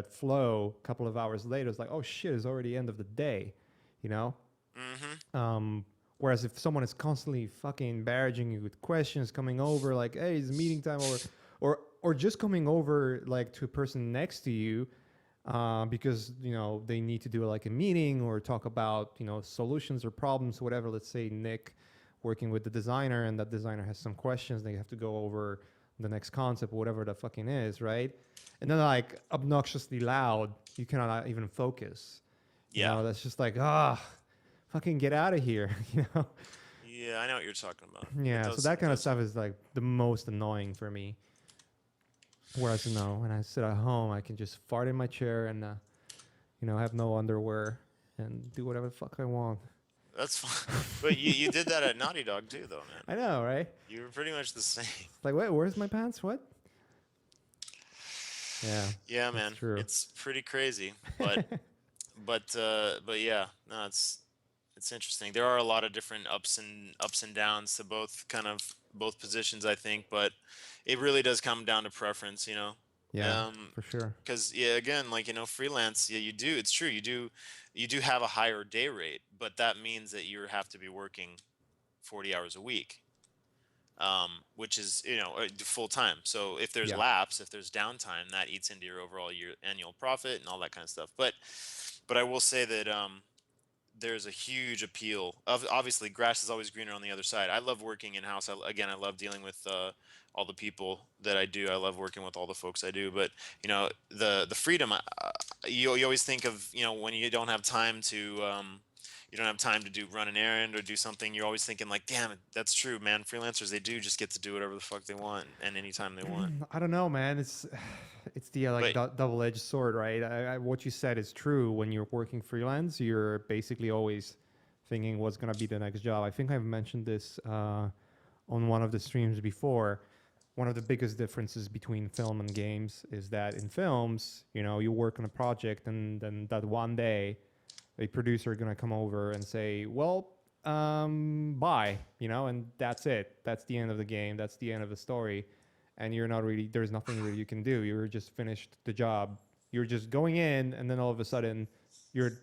flow a couple of hours later. It's like, oh shit, it's already end of the day, you know. Mm-hmm. Whereas if someone is constantly fucking barraging you with questions, coming over like, hey, it's meeting time, or just coming over like to a person next to you, because they need to do like a meeting or talk about solutions or problems, whatever. Let's say Nick working with the designer, and that designer has some questions. They have to go over the next concept, whatever the fucking is, right? And then like obnoxiously loud, you cannot even focus. Yeah. That's just like fucking get out of here. Yeah, I know what you're talking about. Yeah. So that kind of stuff is like the most annoying for me. Whereas when I sit at home, I can just fart in my chair and have no underwear and do whatever the fuck I want. That's fine. But you did that at Naughty Dog too, though, man. I know, right? You were pretty much the same. It's like, wait, where's my pants? What? Yeah, Yeah, that's man. true. It's pretty crazy. But yeah, no, it's interesting. There are a lot of different ups and downs to both positions, I think, but it really does come down to preference, Yeah, for sure. Because yeah, again, like freelance, yeah, you do. It's true, you do have a higher day rate, but that means that you have to be working 40 hours a week, which is full time. So if there's Yeah. lapse, if there's downtime, that eats into your overall year annual profit and all that kind of stuff. But I will say that there's a huge appeal of, obviously, grass is always greener on the other side. I love working in house. Again, I love dealing with all the people that I do. I love working with all the folks I do. But the freedom, you always think of when you don't have time to run an errand or do something. You're always thinking like, damn it, that's true, man. Freelancers, they do just get to do whatever the fuck they want and anytime they want. I don't know, man. It's the like But double-edged sword, right? What you said is true. When you're working freelance, you're basically always thinking what's gonna be the next job. I think I've mentioned this on one of the streams before. One of the biggest differences between film and games is that in films, you work on a project, and then that one day, a producer gonna come over and say, "Well, bye," and that's it. That's the end of the game. That's the end of the story, and you're not really. There's nothing really you can do. You're just finished the job. You're just going in, and then all of a sudden, you're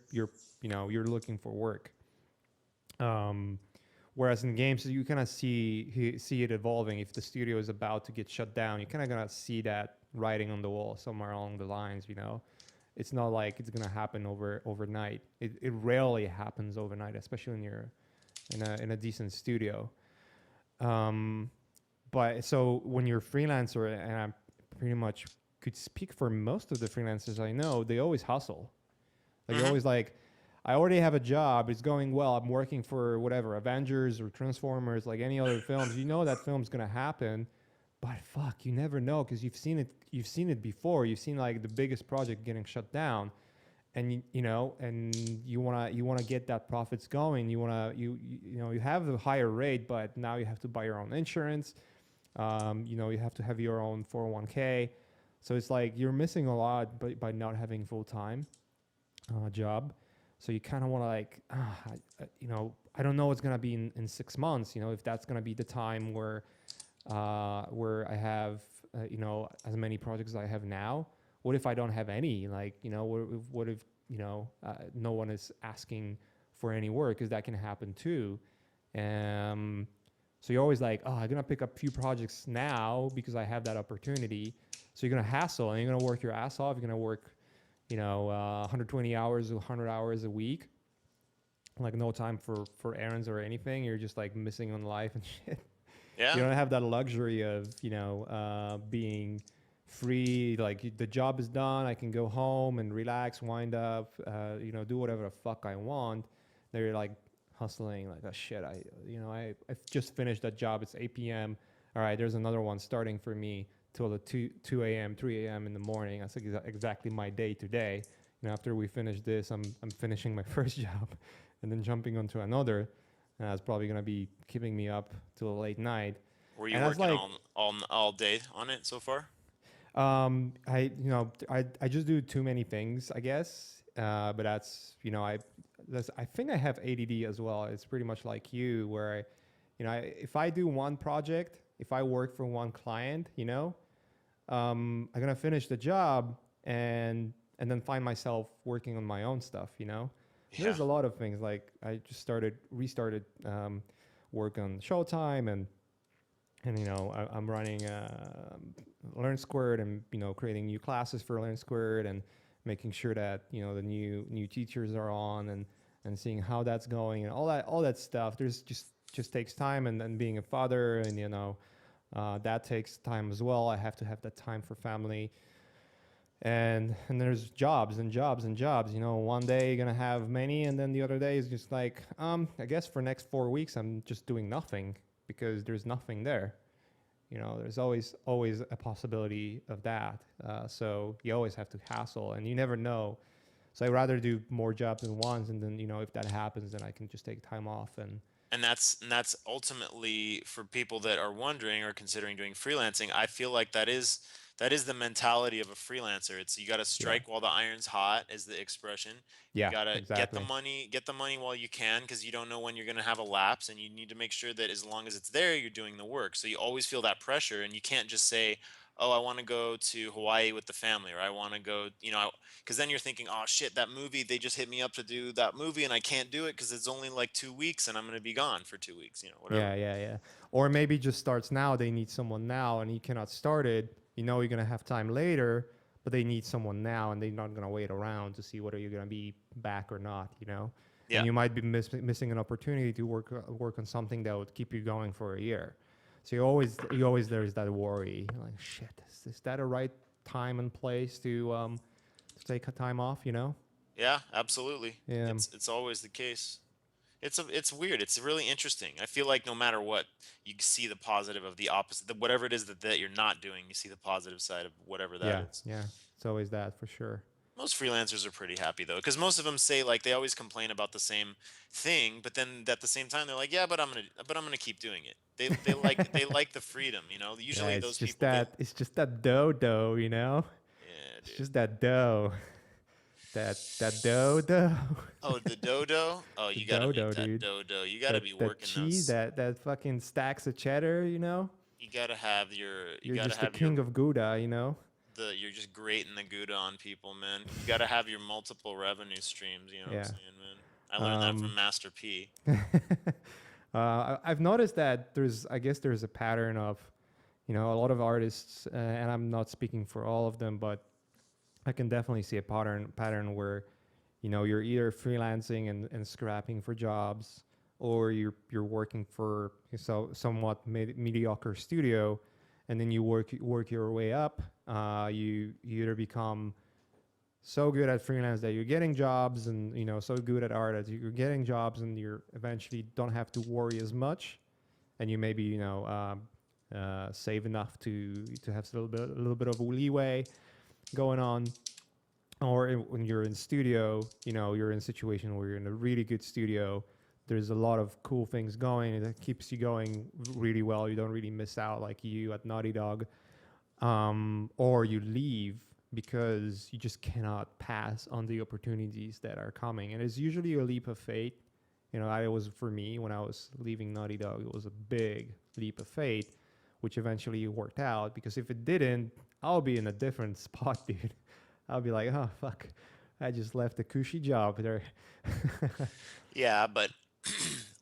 looking for work. Um, Whereas in games, you kind of see it evolving. If the studio is about to get shut down, you kind of gonna see that writing on the wall somewhere along the lines. It's not like it's gonna happen overnight. It rarely happens overnight, especially when you're in a decent studio. But so when you're a freelancer, and I pretty much could speak for most of the freelancers I know, they always hustle. Like you're mhm. always like, I already have a job. It's going well. I'm working for whatever Avengers or Transformers, like any other films. You know that film's gonna happen, but fuck, you never know because you've seen it. You've seen it before. You've seen like the biggest project getting shut down, and you wanna get that profits going. You have the higher rate, but now you have to buy your own insurance. You have to have your own 401k. So it's like you're missing a lot by not having full time job. So you kind of want to like, I don't know what's gonna be in 6 months. If that's gonna be the time where I have as many projects as I have now. What if I don't have any? Like, what if no one is asking for any work? Because that can happen too. Um, so you're always like, oh, I'm gonna pick up a few projects now because I have that opportunity. So you're gonna hassle and you're gonna work your ass off. You're gonna work 120 hours, 100 hours a week, like no time for errands or anything. You're just like missing on life and shit. You Yeah. don't have that luxury of being free. Like the job is done, I can go home and relax, wind up, do whatever the fuck I want. They're like hustling, like, oh shit, I just finished that job. It's 8 p.m. All right, there's another one starting for me till the 2 a.m., 3 a.m. in the morning. That's exactly my day today. After we finish this, I'm finishing my first job and then jumping onto another. It's probably gonna be keeping me up till late night. Were you And that's working like, all day on it so far? I just do too many things, I guess. But I think I have ADD as well. It's pretty much like you, where if I do one project, if I work for one client, I'm gonna finish the job and then find myself working on my own stuff. Yeah. There's a lot of things, like I just restarted work on Showtime, and I'm running Learn Squared, and creating new classes for Learn Squared, and making sure that the new teachers are on, and seeing how that's going, and all that stuff. There's just takes time, and then being a father, and that takes time as well. I have to have that time for family. And there's jobs and jobs and jobs. One day you're gonna have many, and then the other day is just like, I guess for next 4 weeks I'm just doing nothing because there's nothing there. There's always a possibility of that. So you always have to hassle, and you never know. So I rather do more jobs than once, and then if that happens, then I can just take time off. And And that's ultimately for people that are wondering or considering doing freelancing. I feel like that is the mentality of a freelancer. It's you got to yeah, strike while the iron's hot, is the expression. You yeah, got to exactly. get the money while you can, because you don't know when you're going to have a lapse, and you need to make sure that as long as it's there, you're doing the work. So you always feel that pressure, and you can't just say, oh, I want to go to Hawaii with the family, or I want to go, because then you're thinking, oh shit, that movie, they just hit me up to do that movie, and I can't do it because it's only like 2 weeks, and I'm going to be gone for 2 weeks, whatever. Yeah, yeah, yeah. Or maybe just starts now. They need someone now, and you cannot start it. You're gonna have time later, but they need someone now, and they're not gonna wait around to see whether you're gonna be back or not. And Yeah. you might be missing an opportunity to work on something that would keep you going for a year. So you always there's that worry, like, shit, is that a right time and place to take a time off? Yeah, absolutely. Yeah, It's always the case. It's weird. It's really interesting. I feel like no matter what, you see the positive of the opposite. Whatever it is that you're not doing, you see the positive side of whatever that yeah, is. yeah. It's always that for sure. Most freelancers are pretty happy though, because most of them say, like, they always complain about the same thing, but then at the same time they're like, yeah, but I'm gonna keep doing it. They like the freedom. Yeah, Usually it's those just people get. that it's just that dough. Yeah, It's dude. just that dough. That dough. Oh, the dodo. Oh, The you gotta make dough, that dude. dodo. You gotta be That working cheese, those. that fucking stacks of cheddar. You gotta have your. You You're gotta just the have your. king of Gouda. You're just grating the Gouda on people, man. You gotta have your multiple revenue streams. You know what I'm Yeah. saying, man? I learned that Um, from Master P. I've noticed that I guess there's a pattern of, a lot of artists, and I'm not speaking for all of them, but I can definitely see a pattern where, you're either freelancing and scrapping for jobs, or you're working for somewhat mediocre studio, and then you work your way up. You either become so good at freelance that you're getting jobs, and so good at art that you're getting jobs, and you eventually don't have to worry as much, and you maybe save enough to have a little bit of leeway going on. or when you're in studio, you're in a situation where you're in a really good studio. There's a lot of cool things going, and it keeps you going really well. You don't really miss out like you at Naughty Dog. Or you leave because you just cannot pass on the opportunities that are coming. And it's usually a leap of faith. I was for me when I was leaving Naughty Dog, it was a big leap of faith, which eventually worked out. Because if it didn't, I'll be in a different spot, dude. I'll be like, oh fuck, I just left a cushy job there. Yeah, but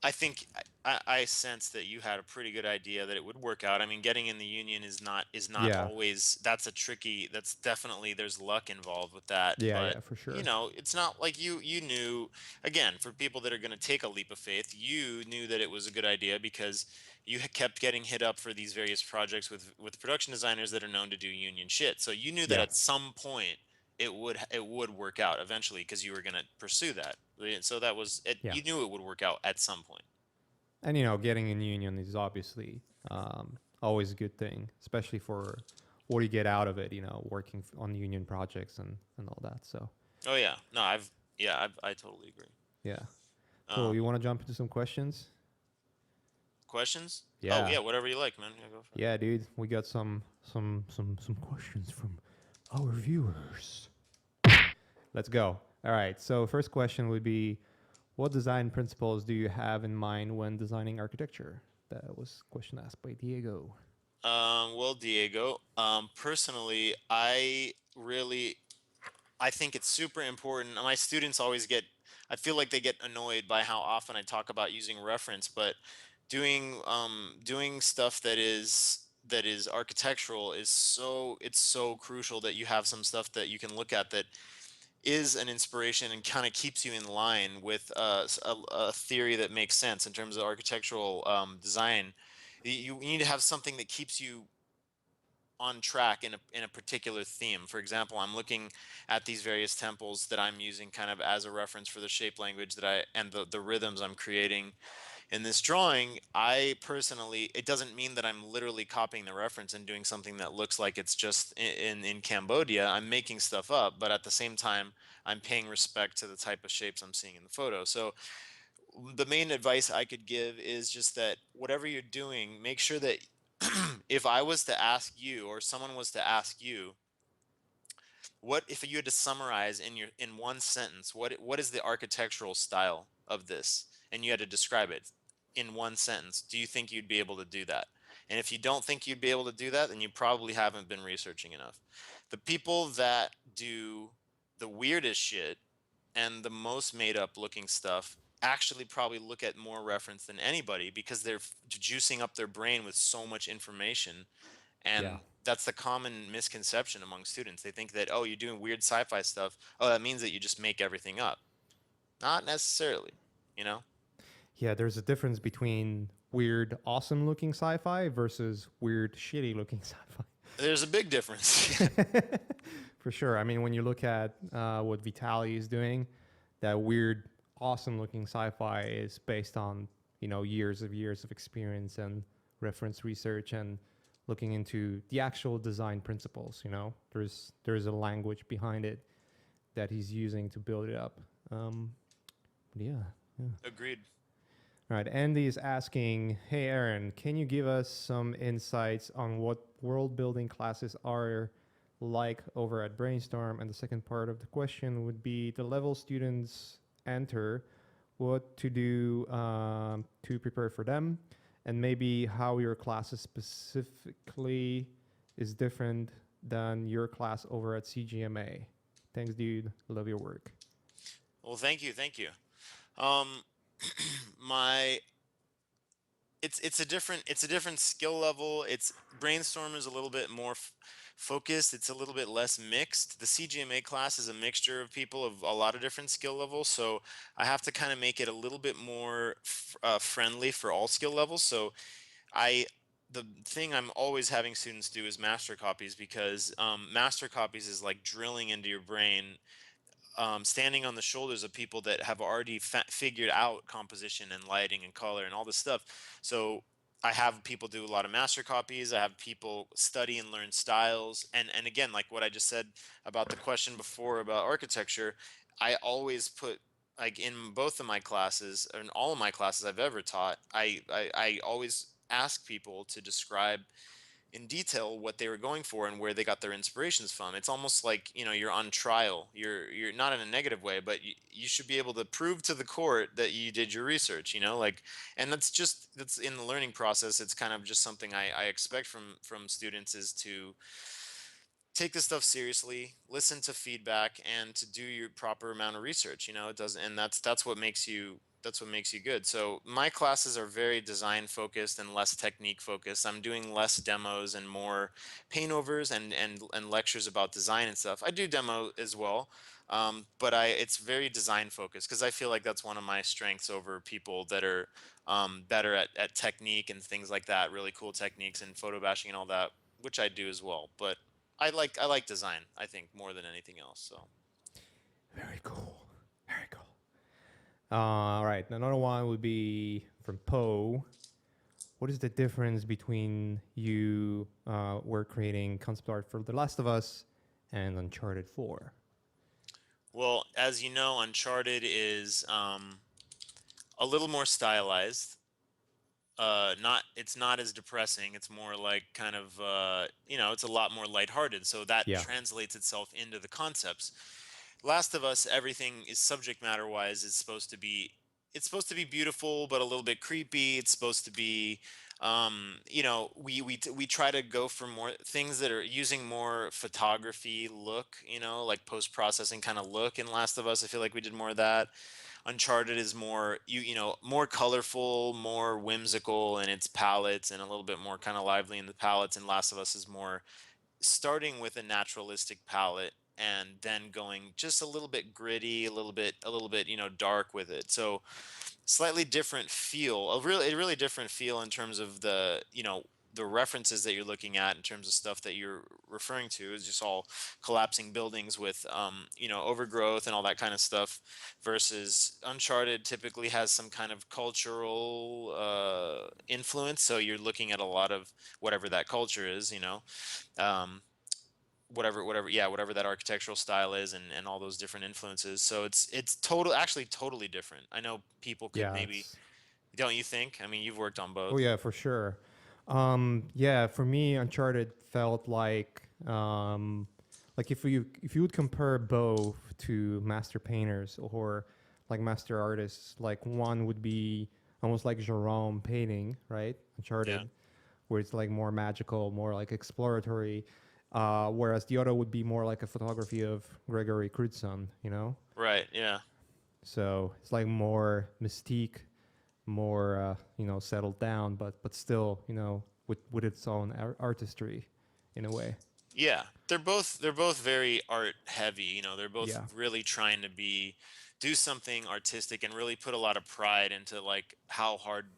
I think I sense that you had a pretty good idea that it would work out. I mean, getting in the union is not Yeah, always, that's a tricky, that's definitely, there's luck involved with that, yeah, but yeah, for sure. it's not like you knew, again, for people that are going to take a leap of faith, you knew that it was a good idea because you kept getting hit up for these various projects with production designers that are known to do union shit. So you knew that Yeah, at some point it would work out eventually because you were going to pursue that. So that was it. yeah. You knew it would work out at some point. And getting in union is obviously always a good thing, especially for what you get out of it. Working on union projects and all that. So Oh yeah, no, I totally agree. yeah, cool. Um, You want to jump into some questions? Questions? Oh Yeah, yeah, whatever you like, man. Yeah, go for it. yeah, dude. We got some questions from our viewers. Let's go. All right. So first question would be, what design principles do you have in mind when designing architecture? That was a question asked by Diego. Well, Diego, personally, I think it's super important. My students always I feel like they get annoyed by how often I talk about using reference, but doing stuff that is architectural it's so crucial that you have some stuff that you can look at that is an inspiration and kind of keeps you in line with a theory that makes sense in terms of architectural design. You need to have something that keeps you on track in a particular theme. For example, I'm looking at these various temples that I'm using kind of as a reference for the shape language that I and the rhythms I'm creating in this drawing. I personally, it doesn't mean that I'm literally copying the reference and doing something that looks like it's just in Cambodia. I'm making stuff up, but at the same time, I'm paying respect to the type of shapes I'm seeing in the photo. So the main advice I could give is just that whatever you're doing, make sure that if I was to ask you or someone was to ask you, what if you had to summarize in one sentence, what is the architectural style of this, and you had to describe it in one sentence, do you think you'd be able to do that? And if you don't think you'd be able to do that, then you probably haven't been researching enough. The people that do the weirdest shit and the most made up looking stuff actually probably look at more reference than anybody because they're juicing up their brain with so much information. Yeah. And that's the common misconception among students. They think that, oh, you're doing weird sci-fi stuff, oh, that means that you just make everything up. Not necessarily, you know. Yeah, there's a difference between weird, awesome looking sci fi versus weird, shitty looking sci There's a big difference. fi. For sure. I mean, when you look at what Vitali is doing, that weird, awesome looking sci fi is based on, years of experience and reference research and looking into the actual design principles. There's a language behind it that he's using to build it up. Yeah, yeah. Agreed. All right, Andy is asking, hey Aaron, can you give us some insights on what world building classes are like over at Brainstorm? And the second part of the question would be the level students enter, what to do to prepare for them, and maybe how your classes specifically is different than your class over at CGMA. Thanks, dude. Love your work. Well, thank you. Um, my it's a different skill level. It's Brainstorm is a little bit more focused. It's a little bit less mixed. The CGMA class is a mixture of people of a lot of different skill levels, so I have to kind of make it a little bit more friendly for all skill levels. So I the thing I'm always having students do is master copies because master copies is like drilling into your brain, standing on the shoulders of people that have already figured out composition and lighting and color and all this stuff. So I have people do a lot of master copies. I have people study and learn styles. And again, like what I just said about the question before about architecture, I always put, like, in both of my classes, or in all of my classes I've ever taught, I always ask people to describe in detail what they were going for and where they got their inspirations from. It's almost like, you're on trial. You're not in a negative way, but you should be able to prove to the court that you did your research, like, and that's in the learning process. It's kind of just something I expect from students, is to take this stuff seriously, listen to feedback, and to do your proper amount of research. It doesn't, and that's what makes you good. So my classes are very design focused and less technique focused. I'm doing less demos and more paint overs and lectures about design and stuff. I do demo as well, but it's very design focused, because I feel like that's one of my strengths over people that are better at technique and things like that, really cool techniques and photo bashing and all that, which I do as well. But I like design, I think, more than anything else. So Very cool. Very cool. All right. Another one would be from Poe. What is the difference between you were creating concept art for The Last of Us and Uncharted 4? well, as you know, Uncharted is a little more stylized. Not It's not as depressing. It's more like kind of it's a lot more lighthearted. So that Yeah. translates itself into the concepts. Last of Us, everything is subject matter wise is supposed to be, it's supposed to be beautiful but a little bit creepy. It's supposed to be we try to go for more things that are using more photography look, like post processing kind of look. In Last of Us, I feel like we did more of that. Uncharted is more, more colorful, more whimsical in its palettes, and a little bit more kind of lively in the palettes. And Last of Us is more starting with a naturalistic palette and then going just a little bit gritty, a little bit, dark with it. So slightly different feel, a really different feel in terms of the references that you're looking at, in terms of stuff that you're referring to, is just all collapsing buildings with overgrowth and all that kind of stuff, versus Uncharted typically has some kind of cultural influence. So you're looking at a lot of whatever that culture is, um, whatever that architectural style is, and all those different influences. So it's actually totally different. I know people could Yeah, maybe, it's don't you think? I mean, you've worked on oh both. yeah, for sure. Yeah, for me, Uncharted felt like if you would compare both to master painters or like master artists, like one would be almost like Jerome painting, right? Yeah. Uncharted, where it's like more magical, more like exploratory, whereas the other would be more like a photography of Gregory Crutzen, you know. Right. Yeah. So it's like more mystique, more settled down, but still with its own artistry in a way. Yeah. They're both very art heavy. They're both Yeah. really trying to do something artistic and really put a lot of pride into, like, how hard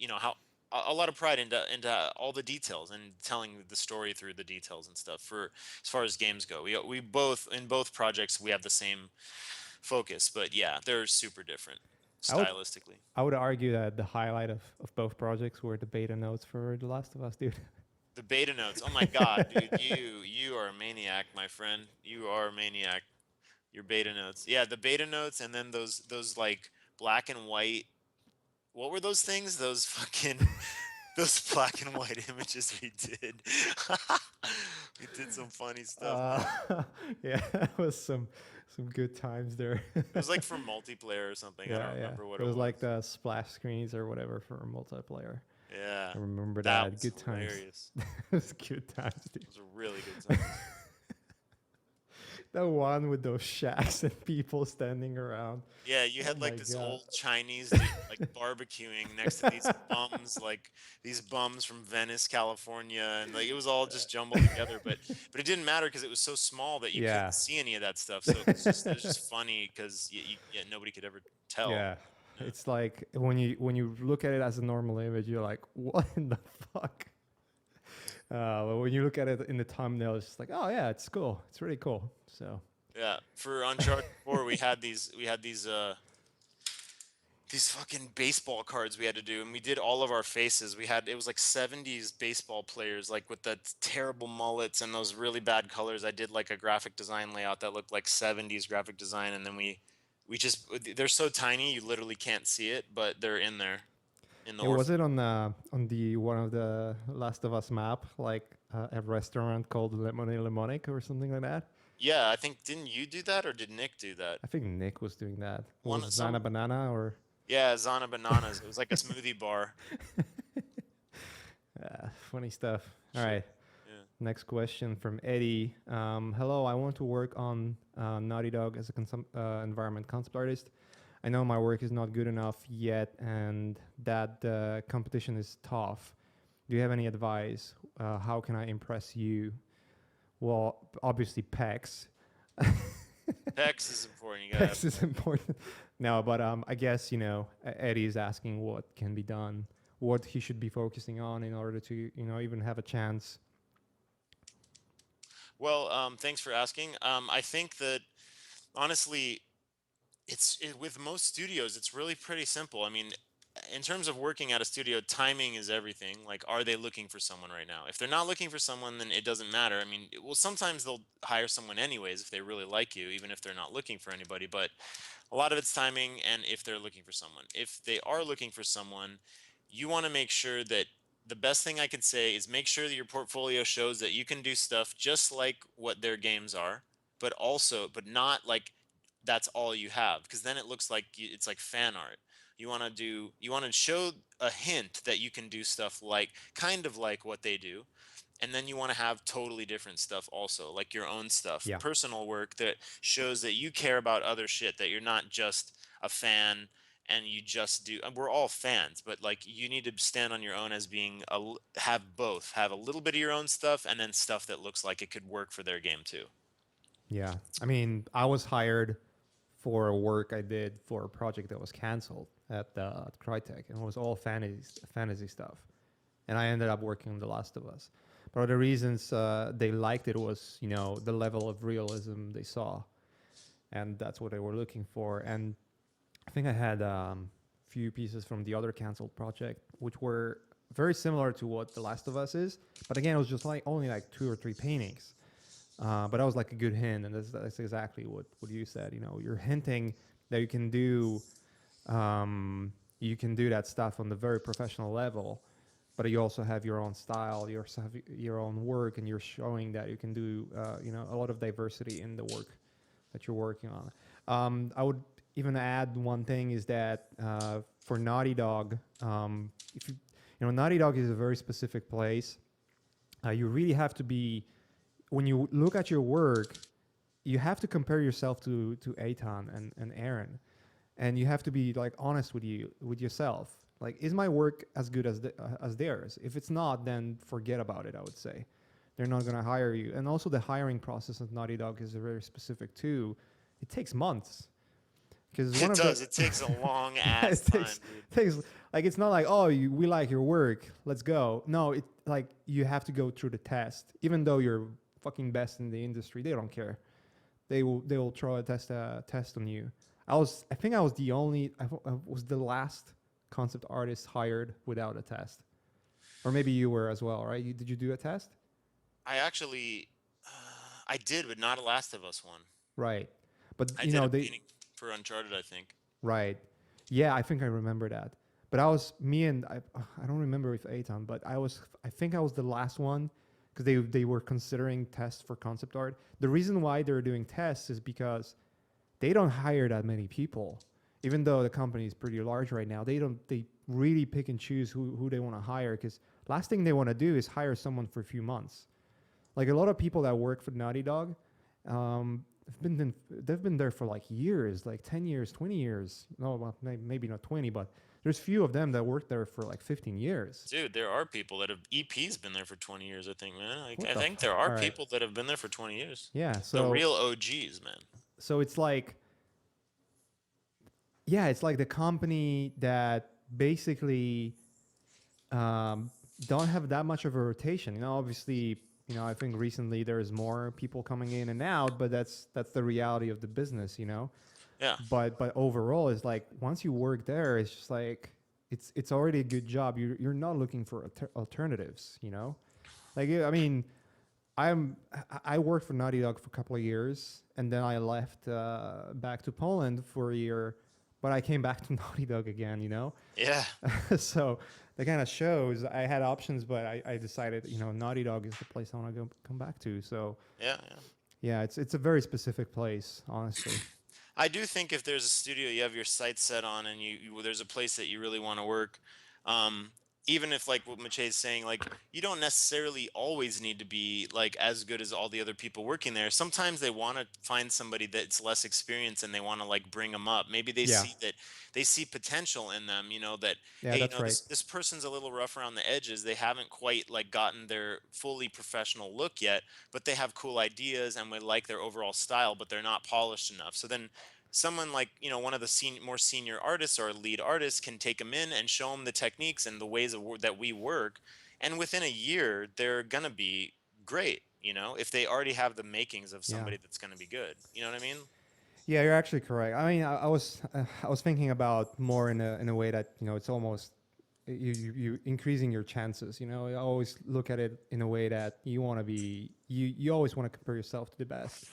how a lot of pride into all the details and telling the story through the details and stuff. For as far as games go, we both, in both projects, we have the same focus, but yeah, they're super different I would stylistically. I would argue that the highlight of both projects were the beta notes for The Last of Us, dude. The beta notes. Oh my god, dude, you are a maniac, my friend. You are a maniac. Your beta notes. Yeah, the beta notes, and then those like black and white. What were those things? Those fucking those black and white images we did. We did some funny stuff, uh, man. yeah, that was some good times there. It was like for multiplayer or something. I don't Yeah, yeah. remember what It it was like was. the splash screens or whatever for multiplayer. Yeah, I remember that that. was Good times. hilarious. It was good times, dude. Those were really good times. The one with those shacks and people standing around. Yeah, you Oh had my like this god. old Chinese dude like barbecuing next to these bums, like these bums from Venice, California, and like it was all just jumbled together. But it didn't matter because it was so small that you couldn't Yeah. see any of that stuff. So it was just funny because yeah, nobody could ever tell. Yeah. You know? It's like when you look at it as a normal image, you're like, what in the fuck? But when you look at it in the thumbnail, it's just like, oh yeah, it's cool. It's really cool. So Yeah, for Uncharted 4, we had these these fucking baseball cards we had to do, and we did all of our faces. It was like 70s baseball players, like with the terrible mullets and those really bad colors. I did like a graphic design layout that looked like 70s graphic design, and then we just they're so tiny you literally can't see it, but they're in there in the Yeah, was orphan. it on the one of the Last of Us map, like a restaurant called Limonick or something like that? Yeah, I think didn't you do that or did Nick do that? I think Nick was doing that. Was One Zana some Banana or Yeah, Zana Bananas. It was like a smoothie bar. funny stuff. All Shit. right. Yeah. Next question from Eddie. Hello, I want to work on Naughty Dog as a environment concept artist. I know my work is not good enough yet and that the competition is tough. Do you have any advice? How can I impress you? Well, obviously, PEX. Pecs is important. You gotta have PEX is important. No, but I guess, Eddie is asking what can be done, what he should be focusing on in order to, even have a chance. Well, thanks for asking. I think that honestly, with most studios, it's really pretty simple. I mean, in terms of working at a studio, timing is everything. Like, are they looking for someone right now? If they're not looking for someone, then it doesn't matter. I mean, well, sometimes they'll hire someone anyways if they really like you, even if they're not looking for anybody. But a lot of it's timing and if they're looking for someone. If they are looking for someone, you want to make sure that the best thing I could say is make sure that your portfolio shows that you can do stuff just like what their games are, but not like that's all you have, because then it looks like it's like fan art. You want to show a hint that you can do stuff like kind of like what they do, and then you want to have totally different stuff also, like your own stuff, Yeah. personal work that shows that you care about other shit, that you're not just a fan and you just do, and we're all fans, but like you need to stand on your own as being have both, have a little bit of your own stuff and then stuff that looks like it could work for their game too. Yeah. I mean, I was hired for work I did for a project that was canceled at Crytek, and it was all fantasy stuff. And I ended up working on The Last of Us. But the reasons they liked it was, the level of realism they saw, and that's what they were looking for. And I think I had few pieces from the other canceled project, which were very similar to what The Last of Us is. But again, it was just like only like 2 or 3 paintings. But that was like a good hint, and that's exactly what you said. You're hinting that you can do that stuff on the very professional level, but you also have your own style, you also have your own work, and you're showing that you can do a lot of diversity in the work that you're working on. I would even add one thing is that for Naughty Dog, if Naughty Dog is a very specific place. You really have to be, when you look at your work, you have to compare yourself to Eitan and Aaron, and you have to be like honest with yourself. Like, is my work as good as theirs? If it's not, then forget about it. I would say they're not going to hire you. And also, the hiring process at Naughty Dog is very specific too. It takes months because one It of the does. It takes a long yeah, ass time, dude. it takes like, it's not like, oh, we like your work, let's go. No, it like you have to go through the test. Even though you're fucking best in the industry, they don't care. They will throw a test on you. I think I was the last concept artist hired without a test, or maybe you were as well, right? Did you do a test? I actually, I did, but not a Last of Us one. Right, but I did a painting for Uncharted, I think. right. Yeah, I think I remember that. But I was me and I don't remember if Eitan, but I think I was the last one because they were considering tests for concept art. The reason why they're doing tests is because they don't hire that many people. Even though the company is pretty large right now, they really pick and choose who they want to hire, because last thing they want to do is hire someone for a few months. Like a lot of people that work for Naughty Dog, they've been there for like years, like 10 years, 20 years. No, well, maybe not 20, but there's few of them that work there for like 15 years. Dude, there are people that have EP's been there for 20 years, I think, man. Like, What I the think fuck? there are All right. people that have been there for 20 years. Yeah. The real OGs, man. So it's like, yeah, it's like the company that basically don't have that much of a rotation. Obviously, I think recently there's more people coming in and out, but that's the reality of the business. Yeah. But overall, it's like once you work there, it's just like it's already a good job. You're not looking for alternatives, you know. Like I mean, I worked for Naughty Dog for a couple of years, and then I left back to Poland for a year, but I came back to Naughty Dog again, you know. Yeah. So that kind of shows I had options, but I decided, you know, Naughty Dog is the place I want to go come back to. So Yeah. Yeah. yeah, it's a very specific place, honestly. I do think if there's a studio you have your sights set on, and there's a place that you really want to work, um, even if like what Mache is saying, like you don't necessarily always need to be like as good as all the other people working there. Sometimes they want to find somebody that's less experienced and they want to like bring them up. Maybe they Yeah, see that they see potential in them. You know that yeah, hey, that's right. this person's a little rough around the edges. They haven't quite like gotten their fully professional look yet, but they have cool ideas and we like their overall style, but they're not polished enough. So then someone like one of the more senior artists or lead artists can take them in and show them the techniques and the ways that we work, and within a year they're gonna be great, if they already have the makings of Yeah. somebody that's gonna be good. You know what I mean? Yeah, you're actually correct. I mean, I was thinking about more in a way that it's almost you increasing your chances. You know, I always look at it in a way that you want to be you always want to compare yourself to the best.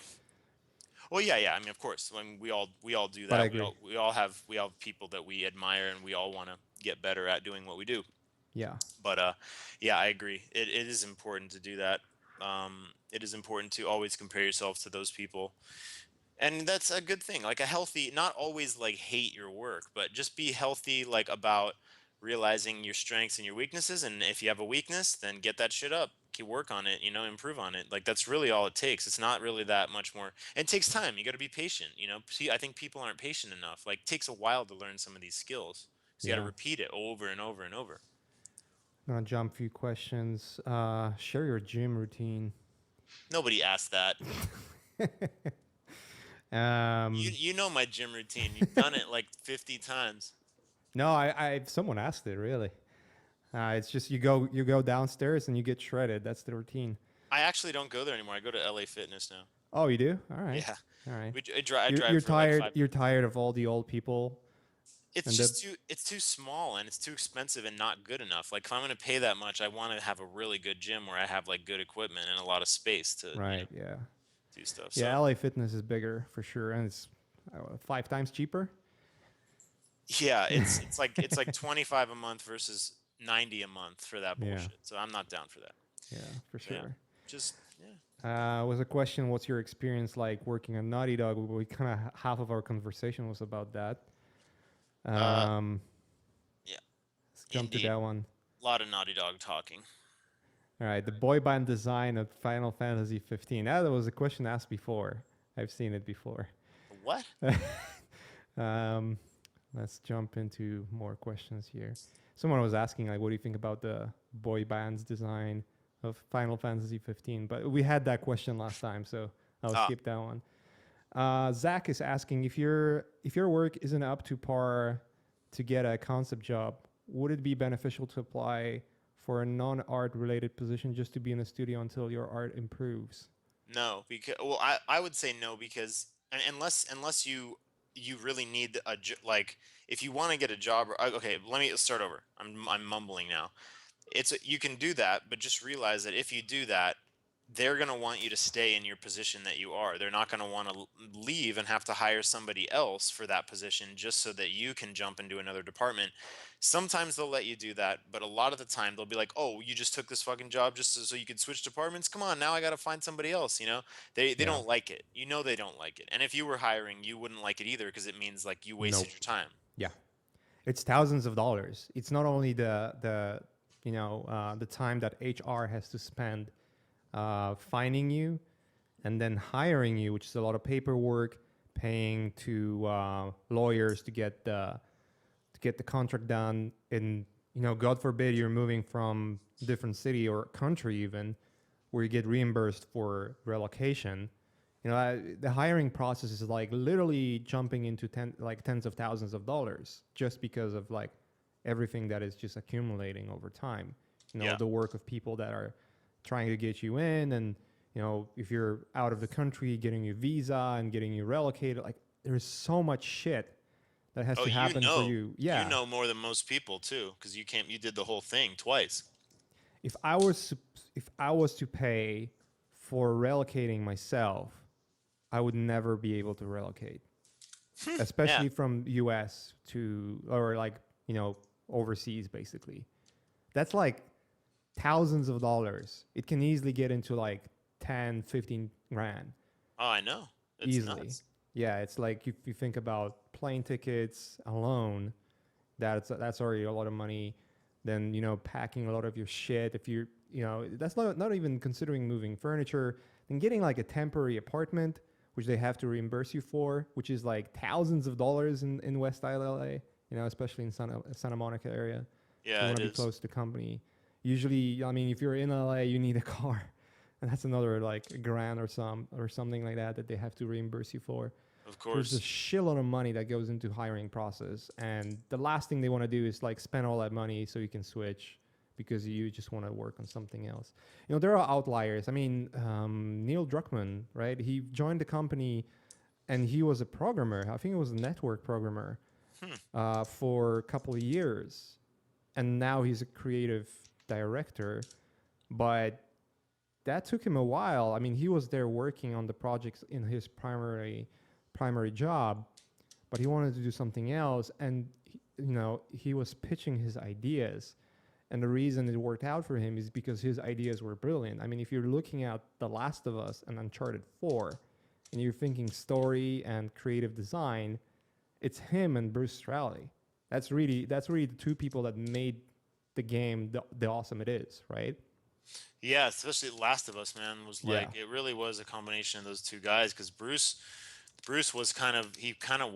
Well, yeah, yeah. I mean, of course. I mean, we all do But I that. agree. We all have people that we admire, and we all want to get better at doing what we do. Yeah, But yeah, I agree. It is important to do that. It is important to always compare yourself to those people, and that's a good thing. Like a healthy, not always like hate your work, but just be healthy, like about realizing your strengths and your weaknesses. And if you have a weakness, then get that shit up, keep work on it, improve on it. Like that's really all it takes. It's not really that much more. It takes time. You got to be patient. See, I think people aren't patient enough. Like it takes a while to learn some of these skills, so you got to yeah. repeat it over and over and over. I'm gonna jump a few questions. Share your gym routine. Nobody asked that. You um, you know my gym routine. You've done it like 50 times. no, I someone asked it really. It's just you go downstairs and you get shredded. That's the routine. I actually don't go there anymore. I go to LA Fitness now. Oh, you do? All right, Yeah. all right. I drive You're for like tired. 5 You're tired of all the old people It's and the just too small and it's too expensive and not good enough. Like if I'm going to pay that much, I want to have a really good gym where I have like good equipment and a lot of space to, right. Yeah, do stuff. yeah. So, LA Fitness is bigger for sure, and it's 5 times cheaper. yeah, it's like 25 a month versus 90 a month for that Yeah, bullshit. So I'm not down for that. yeah, for Yeah. sure. Just yeah. Was a question. What's your experience like working at Naughty Dog? We kind of half of our conversation was about that. Uh Um, yeah, let's jump to indeed. that one. A lot of Naughty Dog talking. All right, the boy band design of Final Fantasy 15. That was a question asked before. I've seen it before. What? um, let's jump into more questions here. Someone was asking, like, what do you think about the boy band's design of Final Fantasy 15? But we had that question last time, so I'll Ah, skip that one. Zach is asking if your work isn't up to par to get a concept job, would it be beneficial to apply for a non-art related position just to be in the studio until your art improves? no, because well, I would say no because unless you really need like if you want to get a job or okay, let me start over. I'm mumbling now. You can do that, but just realize that if you do that, they're going to want you to stay in your position that you are. They're not going to want to leave and have to hire somebody else for that position just so that you can jump into another department. Sometimes they'll let you do that, but a lot of the time they'll be like, "Oh, you just took this fucking job just so you could switch departments? Come on, now I got to find somebody else." They Yeah. don't like it. They don't like it. And if you were hiring, you wouldn't like it either because it means like you wasted Nope. your time. Yeah. It's thousands of dollars. It's not only the time that HR has to spend finding you and then hiring you, which is a lot of paperwork, paying to lawyers to get the contract done. And God forbid you're moving from a different city or country even, where you get reimbursed for relocation. The hiring process is like literally jumping into tens of thousands of dollars just because of like everything that is just accumulating over time. Yeah. The work of people that are trying to get you in, and if you're out of the country, getting you visa and getting you relocated, like there's so much shit that has Oh, to happen for you. you Yeah. know more than most people too, because you did the whole thing twice. If I was if I was to pay for relocating myself, I would never be able to relocate, Yeah. especially from US to, or like, you know, overseas basically. That's like thousands of dollars. It can easily get into like 10, 15 grand Oh, I know. It's easily. nuts. Yeah, it's like if you think about plane tickets alone, that's already a lot of money. Then, you know, packing a lot of your shit. If you're, you know, that's not even considering moving furniture. Then getting like a temporary apartment, which they have to reimburse you for, which is like thousands of dollars in West Isle LA. You know, especially in Santa Monica area. If you Yeah, want it to be is. close to company, usually, I mean, if you're in LA, you need a car, and that's another like a grand or something like that that they have to reimburse you for. Of There's a course. shitload of money that goes into hiring process, and the last thing they want to do is like spend all that money so you can switch because you just want to work on something else. You know, there are outliers. I mean, Neil Druckmann, right? He joined the company and he was a programmer. I think it was a network programmer Hmm. for a couple of years, and now he's a creative director. But that took him a while. I mean, he was there working on the projects in his primary job, but he wanted to do something else, and you know, he was pitching his ideas, and the reason it worked out for him is because his ideas were brilliant. I mean, if you're looking at The Last of Us and Uncharted 4 and you're thinking story and creative design, it's him and Bruce Straley. That's really the two people that made the game the awesome it is, right? Yeah, especially Last of Us, man, was Yeah. like it really was a combination of those two guys because Bruce was kind of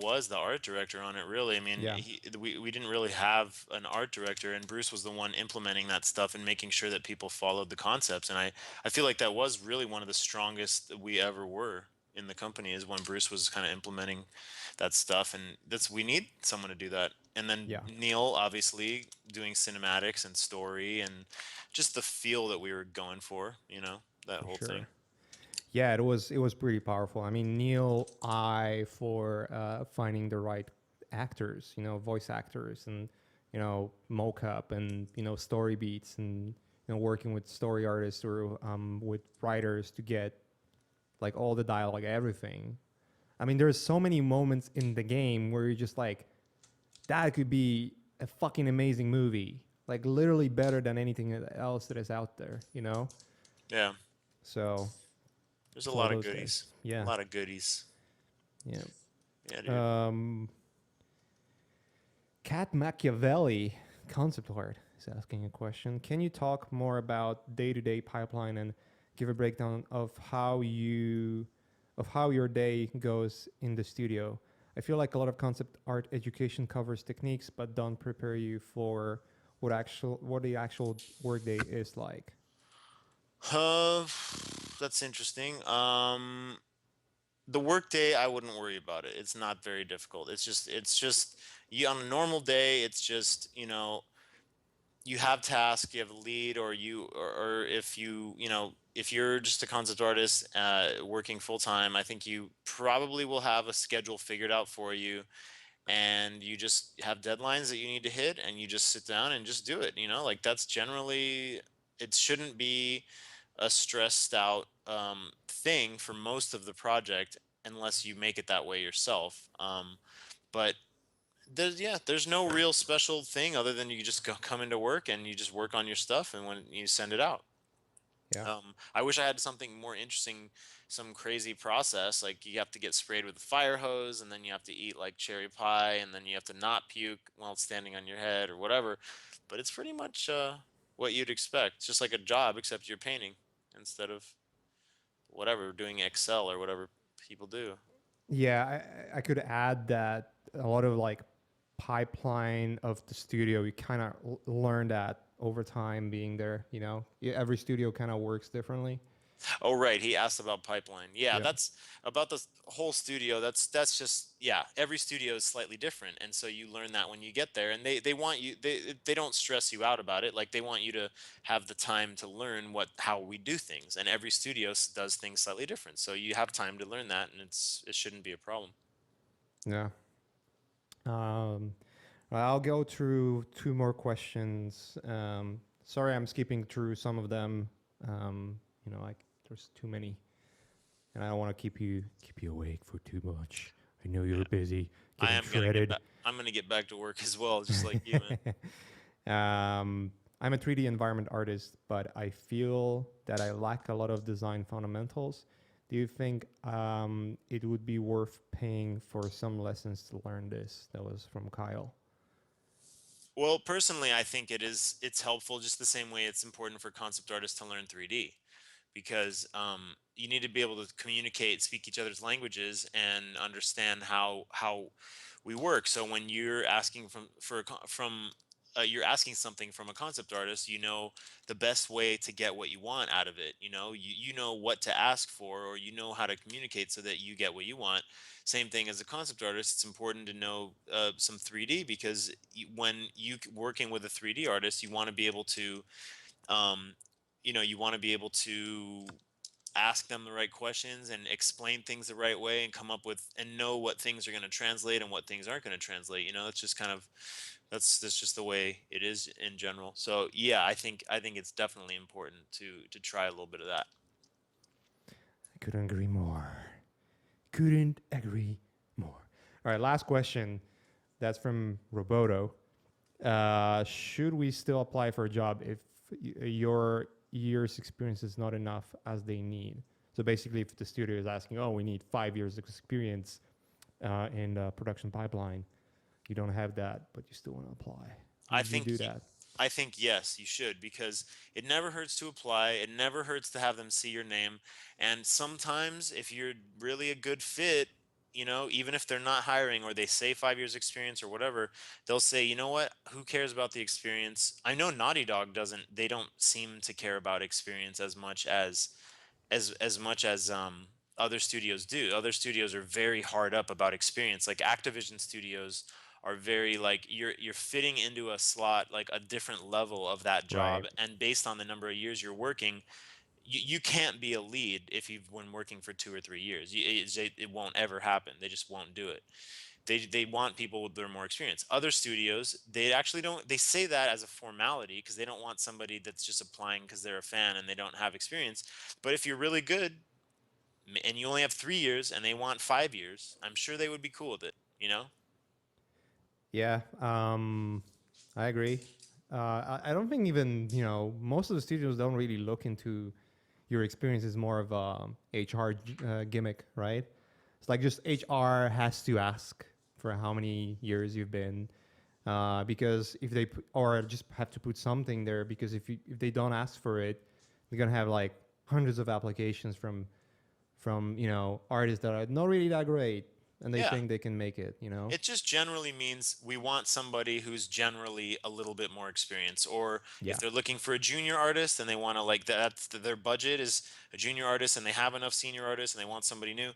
was the art director on it, really. I mean, Yeah. we didn't really have an art director, and Bruce was the one implementing that stuff and making sure that people followed the concepts. And I feel like that was really one of the strongest that we ever were in the company is when Bruce was kind of implementing that stuff, and that's we need someone to do that. And then Yeah, Neil, obviously, doing cinematics and story and just the feel that we were going for, that for whole thing. sure. Yeah, it was pretty powerful. I mean, Neil I for finding the right actors, you know, voice actors, and you know, mocap, and you know, story beats, and you know, working with story artists or with writers to get like all the dialogue, everything. I mean, there's so many moments in the game where you're just like, that could be a fucking amazing movie, like literally better than anything else that is out there, you know. Yeah, So there's a it's all lot of those guys. goodies. A Yeah, lot of goodies. yeah. Yeah, dude. Um, Cat Machiavelli, concept art, is asking a question. Can you talk more about day-to-day pipeline and give a breakdown of how your day goes in the studio? I feel like a lot of concept art education covers techniques, but don't prepare you for what the actual workday is like. Uh, that's interesting. The workday, I wouldn't worry about it. It's not very difficult. It's just you on a normal day. It's just you have tasks, you have a lead, or if if you're just a concept artist working full time, I think you probably will have a schedule figured out for you, and you just have deadlines that you need to hit, and you just sit down and just do it. Like that's generally it shouldn't be a stressed out thing for most of the project unless you make it that way yourself. But there's no real special thing other than you just come into work and you just work on your stuff and when you send it out. Yeah. I wish I had something more interesting, some crazy process like you have to get sprayed with a fire hose and then you have to eat like cherry pie and then you have to not puke while it's standing on your head or whatever. But it's pretty much what you'd expect, just like a job except you're painting instead of whatever doing Excel or whatever people do. Yeah, I could add that a lot of like pipeline of the studio, you kind of learn that over time being there. You know, every studio kind of works differently. Oh, right. He asked about pipeline. Yeah, Yeah, that's about the whole studio. That's just yeah. Every studio is slightly different, and so you learn that when you get there. And they want you. They don't stress you out about it. Like they want you to have the time to learn how we do things. And every studio does things slightly different. So you have time to learn that, and it shouldn't be a problem. Yeah. Um, well, I'll go through two more questions. Sorry, I'm skipping through some of them. Like there's too many, and I don't want to keep you awake for too much. I know Yeah. you're busy I getting am gonna get shredded. back. I'm gonna get back to work as well, just like you, man. I'm a 3D environment artist, but I feel that I lack a lot of design fundamentals. Do you think it would be worth paying for some lessons to learn this? That was from Kyle. Well, personally, I think it's helpful just the same way it's important for concept artists to learn 3D, because you need to be able to communicate, speak each other's languages, and understand how we work. So when you're asking you're asking something from a concept artist, you know the best way to get what you want out of it. You know what to ask for, or you know how to communicate so that you get what you want. Same thing as a concept artist, it's important to know some 3D, because when working with a 3D artist, you want to be able to um, you want to be able to ask them the right questions and explain things the right way, and come up with and know what things are going to translate and what things aren't going to translate. It's just kind of that's just the way it is in general. So yeah, I think it's definitely important to try a little bit of that. I couldn't agree more. Couldn't agree more. All right, last question. That's from Roboto. Should we still apply for a job if your year's experience is not enough as they need? So basically, if the studio is asking, oh, we need 5 years of experience in the production pipeline, you don't have that, but you still want to apply. I Would you think do y- that? I think yes, you should, because it never hurts to apply. It never hurts to have them see your name. And sometimes if you're really a good fit, even if they're not hiring, or they say 5 years experience or whatever, they'll say, you know what, who cares about the experience? I know Naughty Dog doesn't, they don't seem to care about experience as much as other studios do. Other studios are very hard up about experience. Like Activision studios are very like you're fitting into a slot, like a different level of that job, Right. and based on the number of years you're working, you can't be a lead if you've been working for 2 or 3 years. It won't ever happen. They just won't do it. They want people with their more experience. Other studios, they actually don't. They say that as a formality because they don't want somebody that's just applying because they're a fan and they don't have experience. But if you're really good and you only have 3 years and they want 5 years, I'm sure they would be cool with it. Yeah, I agree. I don't think even most of the studios don't really look into your experience is more of a HR gimmick, right? It's like just HR has to ask for how many years you've been, because if they or just have to put something there because if they don't ask for it, they're gonna have like hundreds of applications from artists that are not really that great, and they Yeah. think they can make it. It just generally means we want somebody who's generally a little bit more experienced. Or if Yeah, they're looking for a junior artist and they want to, like, their budget is a junior artist and they have enough senior artists and they want somebody new,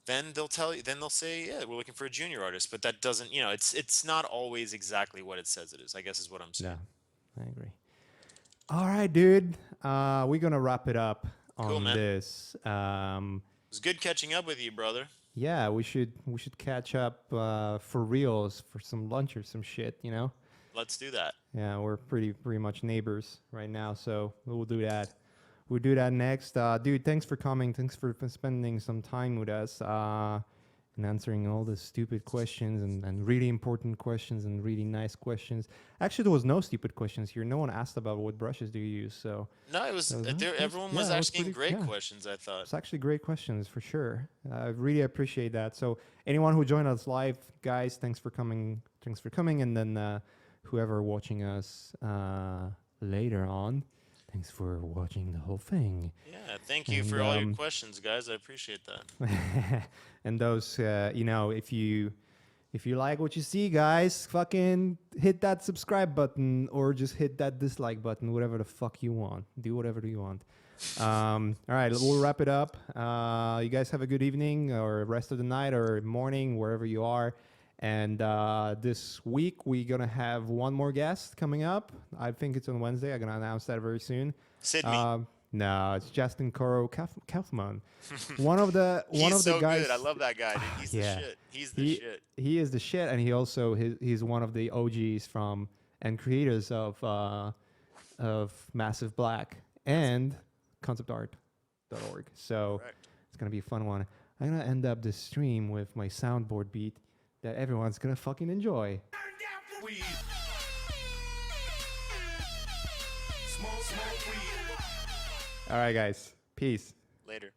then they'll say, yeah, we're looking for a junior artist. But that doesn't, it's not always exactly what it says it is, I guess, is what I'm yeah, saying. I agree. All right, dude. We're gonna wrap it up Cool, on man. It this. was good catching up with you, brother. Yeah, we should catch up for reals for some lunch or some shit. Let's do that. Yeah, we're pretty much neighbors right now, so we'll do that. We'll do that next. Dude, thanks for coming. Thanks for spending some time with us and answering all the stupid questions and really important questions and really nice questions. Actually, there was no stupid questions here. No one asked about what brushes do you use, so No, it that was was there. Everyone yeah, was that was asking pretty great yeah. questions, I thought. It's actually great questions for sure. I really appreciate that. So anyone who joined us live, guys, thanks for coming. Thanks for coming, and then whoever watching us later on, thanks for watching the whole thing. Yeah, thank you And for all your questions, guys. I appreciate that. and those, if you like what you see, guys, fucking hit that subscribe button or just hit that dislike button, whatever the fuck you want. Do whatever you want. All right, we'll wrap it up. You guys have a good evening or rest of the night or morning, wherever you are. And this week, we're going to have one more guest coming up. I think it's on Wednesday. I'm going to announce that very soon. Sydney. Um, No, it's Justin Kaufman. One of the so guys. good. I love that guy, dude. He's the Yeah, shit. He's the he shit. he is the shit, and he's one of the OGs from and creators of Massive Black and conceptart.org. So Correct. it's gonna be a fun one. I'm gonna end up the stream with my soundboard beat that everyone's gonna fucking enjoy. Weed. Smoke weed. All right, guys. Peace. Later.